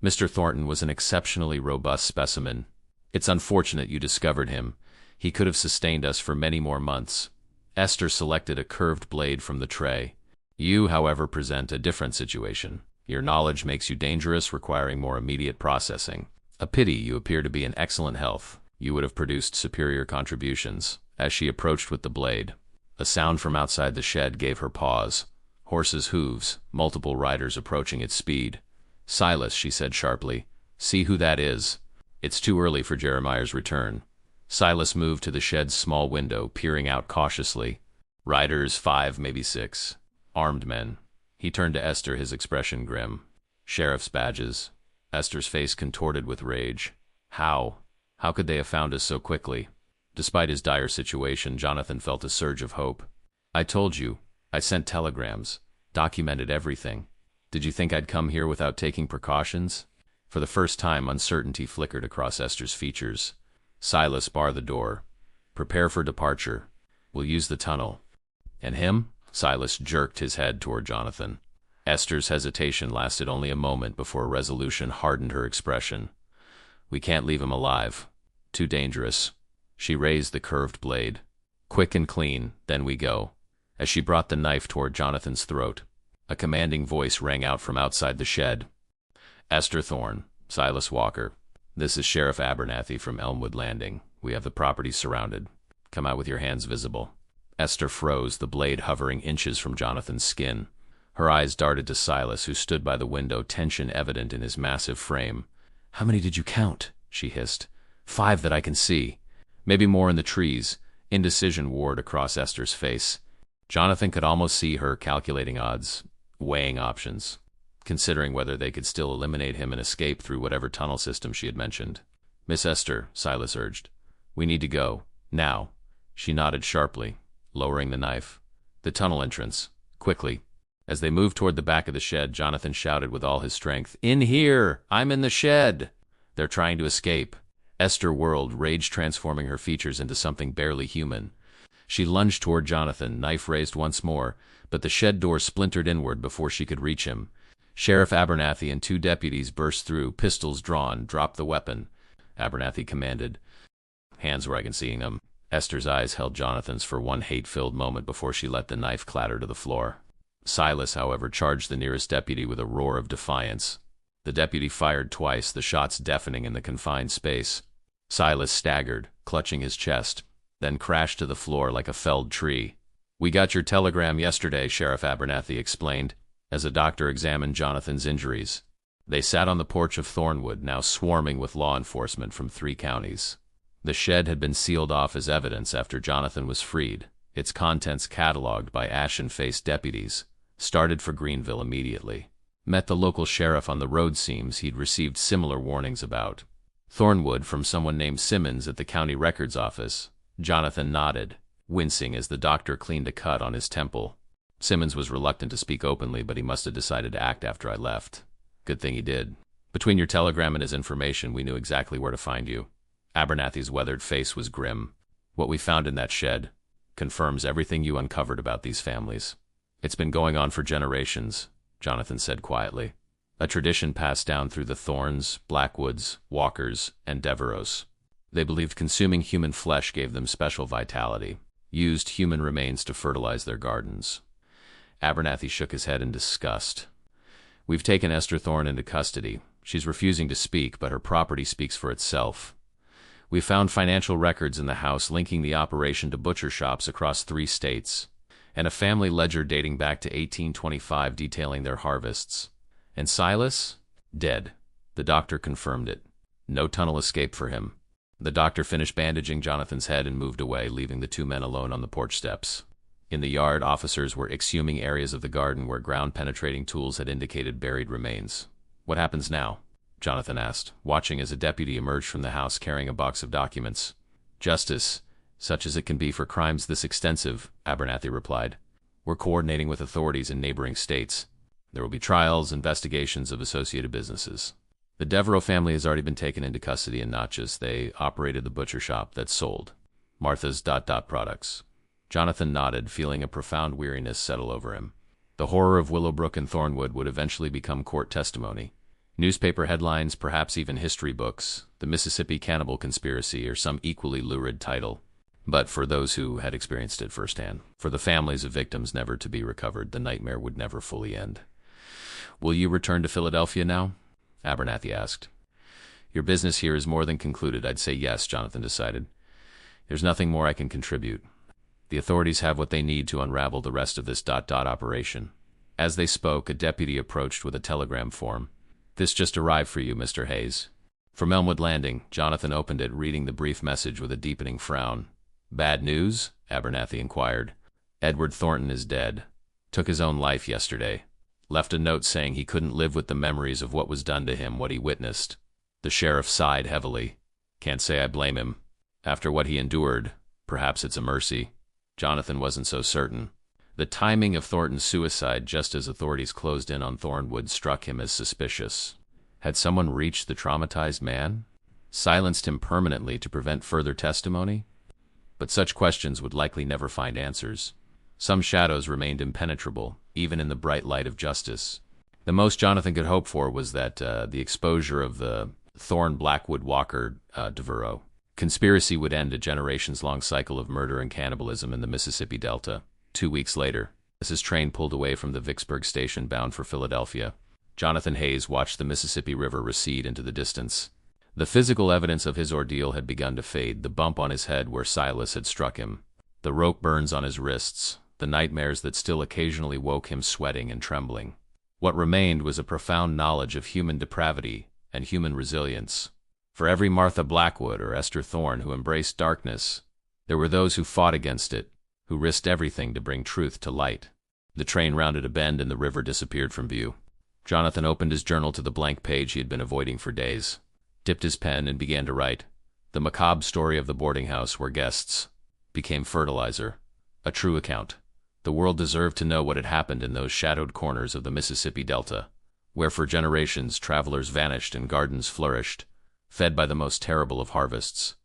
Mr. Thornton was an exceptionally robust specimen. It's unfortunate you discovered him. He could have sustained us for many more months. Esther selected a curved blade from the tray. You, however, present a different situation. Your knowledge makes you dangerous, requiring more immediate processing. A pity. You appear to be in excellent health. You would have produced superior contributions. As she approached with the blade, a sound from outside the shed gave her pause. Horses' hooves, multiple riders approaching at speed. Silas, she said sharply, see who that is. It's too early for Jeremiah's return. Silas moved to the shed's small window, peering out cautiously. Riders, 5, maybe 6. Armed men. He turned to Esther, his expression grim. Sheriff's badges. Esther's face contorted with rage. How? How could they have found us so quickly? Despite his dire situation, Jonathan felt a surge of hope. I told you. I sent telegrams. Documented everything. Did you think I'd come here without taking precautions? For the first time, uncertainty flickered across Esther's features. Silas, bar the door. Prepare for departure. We'll use the tunnel. And him? Silas jerked his head toward Jonathan. Esther's hesitation lasted only a moment before resolution hardened her expression. We can't leave him alive. Too dangerous. She raised the curved blade. Quick and clean, then we go. As she brought the knife toward Jonathan's throat, a commanding voice rang out from outside the shed. Esther Thorne, Silas Walker. This is Sheriff Abernathy from Elmwood Landing. We have the property surrounded. Come out with your hands visible. Esther froze, the blade hovering inches from Jonathan's skin. Her eyes darted to Silas, who stood by the window, tension evident in his massive frame. How many did you count? She hissed. 5 that I can see. Maybe more in the trees. Indecision warred across Esther's face. Jonathan could almost see her calculating odds, weighing options, considering whether they could still eliminate him and escape through whatever tunnel system she had mentioned. "Miss Esther," Silas urged. "We need to go. Now." She nodded sharply, lowering the knife. "The tunnel entrance. Quickly." As they moved toward the back of the shed, Jonathan shouted with all his strength, "In here! I'm in the shed!" "They're trying to escape." Esther whirled, rage transforming her features into something barely human. She lunged toward Jonathan, knife raised once more, but the shed door splintered inward before she could reach him. Sheriff Abernathy and 2 deputies burst through, pistols drawn. "Drop the weapon," Abernathy commanded. "Hands where I can see them." Esther's eyes held Jonathan's for one hate-filled moment before she let the knife clatter to the floor. Silas, however, charged the nearest deputy with a roar of defiance. The deputy fired twice, the shots deafening in the confined space. Silas staggered, clutching his chest, then crashed to the floor like a felled tree. "We got your telegram yesterday," Sheriff Abernathy explained, as a doctor examined Jonathan's injuries. They sat on the porch of Thornwood, now swarming with law enforcement from 3 counties. The shed had been sealed off as evidence after Jonathan was freed, its contents catalogued by ashen-faced deputies. Started for Greenville immediately. Met the local sheriff on the road seams he'd received similar warnings about. Thornwood from someone named Simmons at the county records office. Jonathan nodded, wincing as the doctor cleaned a cut on his temple. Simmons was reluctant to speak openly, but he must have decided to act after I left. Good thing he did. Between your telegram and his information, we knew exactly where to find you. Abernathy's weathered face was grim. What we found in that shed confirms everything you uncovered about these families. It's been going on for generations, Jonathan said quietly. A tradition passed down through the Thorns, Blackwoods, Walkers, and Devereaux. They believed consuming human flesh gave them special vitality, used human remains to fertilize their gardens. Abernathy shook his head in disgust. "We've taken Esther Thorne into custody. She's refusing to speak, but her property speaks for itself. We found financial records in the house linking the operation to butcher shops across 3 states, and a family ledger dating back to 1825 detailing their harvests. And Silas? Dead." The doctor confirmed it. No tunnel escape for him. The doctor finished bandaging Jonathan's head and moved away, leaving the 2 men alone on the porch steps. In the yard, officers were exhuming areas of the garden where ground-penetrating tools had indicated buried remains. "What happens now?" Jonathan asked, watching as a deputy emerged from the house carrying a box of documents. "Justice, such as it can be for crimes this extensive," Abernathy replied. "We're coordinating with authorities in neighboring states. There will be trials, investigations of associated businesses. The Devereaux family has already been taken into custody in Natchez. They operated the butcher shop that sold Martha's products." Jonathan nodded, feeling a profound weariness settle over him. The horror of Willowbrook and Thornwood would eventually become court testimony. Newspaper headlines, perhaps even history books, the Mississippi Cannibal Conspiracy, or some equally lurid title. But for those who had experienced it firsthand, for the families of victims never to be recovered, the nightmare would never fully end. "Will you return to Philadelphia now?" Abernathy asked. "Your business here is more than concluded." "I'd say yes," Jonathan decided. "There's nothing more I can contribute. The authorities have what they need to unravel the rest of this operation." As they spoke, a deputy approached with a telegram form. "This just arrived for you, Mr. Hayes." From Elmwood Landing, Jonathan opened it, reading the brief message with a deepening frown. "Bad news?" Abernathy inquired. "Edward Thornton is dead. Took his own life yesterday. Left a note saying he couldn't live with the memories of what was done to him, what he witnessed." The sheriff sighed heavily. "Can't say I blame him. After what he endured, perhaps it's a mercy." Jonathan wasn't so certain. The timing of Thornton's suicide, just as authorities closed in on Thornwood, struck him as suspicious. Had someone reached the traumatized man? Silenced him permanently to prevent further testimony? But such questions would likely never find answers. Some shadows remained impenetrable, even in the bright light of justice. The most Jonathan could hope for was that the exposure of the Thorne Blackwood Walker Devereaux conspiracy would end a generations-long cycle of murder and cannibalism in the Mississippi Delta. 2 weeks later, as his train pulled away from the Vicksburg station bound for Philadelphia, Jonathan Hayes watched the Mississippi River recede into the distance. The physical evidence of his ordeal had begun to fade, the bump on his head where Silas had struck him, the rope burns on his wrists, the nightmares that still occasionally woke him sweating and trembling. What remained was a profound knowledge of human depravity and human resilience. For every Martha Blackwood or Esther Thorne who embraced darkness, there were those who fought against it, who risked everything to bring truth to light. The train rounded a bend and the river disappeared from view. Jonathan opened his journal to the blank page he had been avoiding for days, dipped his pen, and began to write. The macabre story of the boarding house where guests became fertilizer. A true account. The world deserved to know what had happened in those shadowed corners of the Mississippi Delta, where for generations travelers vanished and gardens flourished, fed by the most terrible of harvests.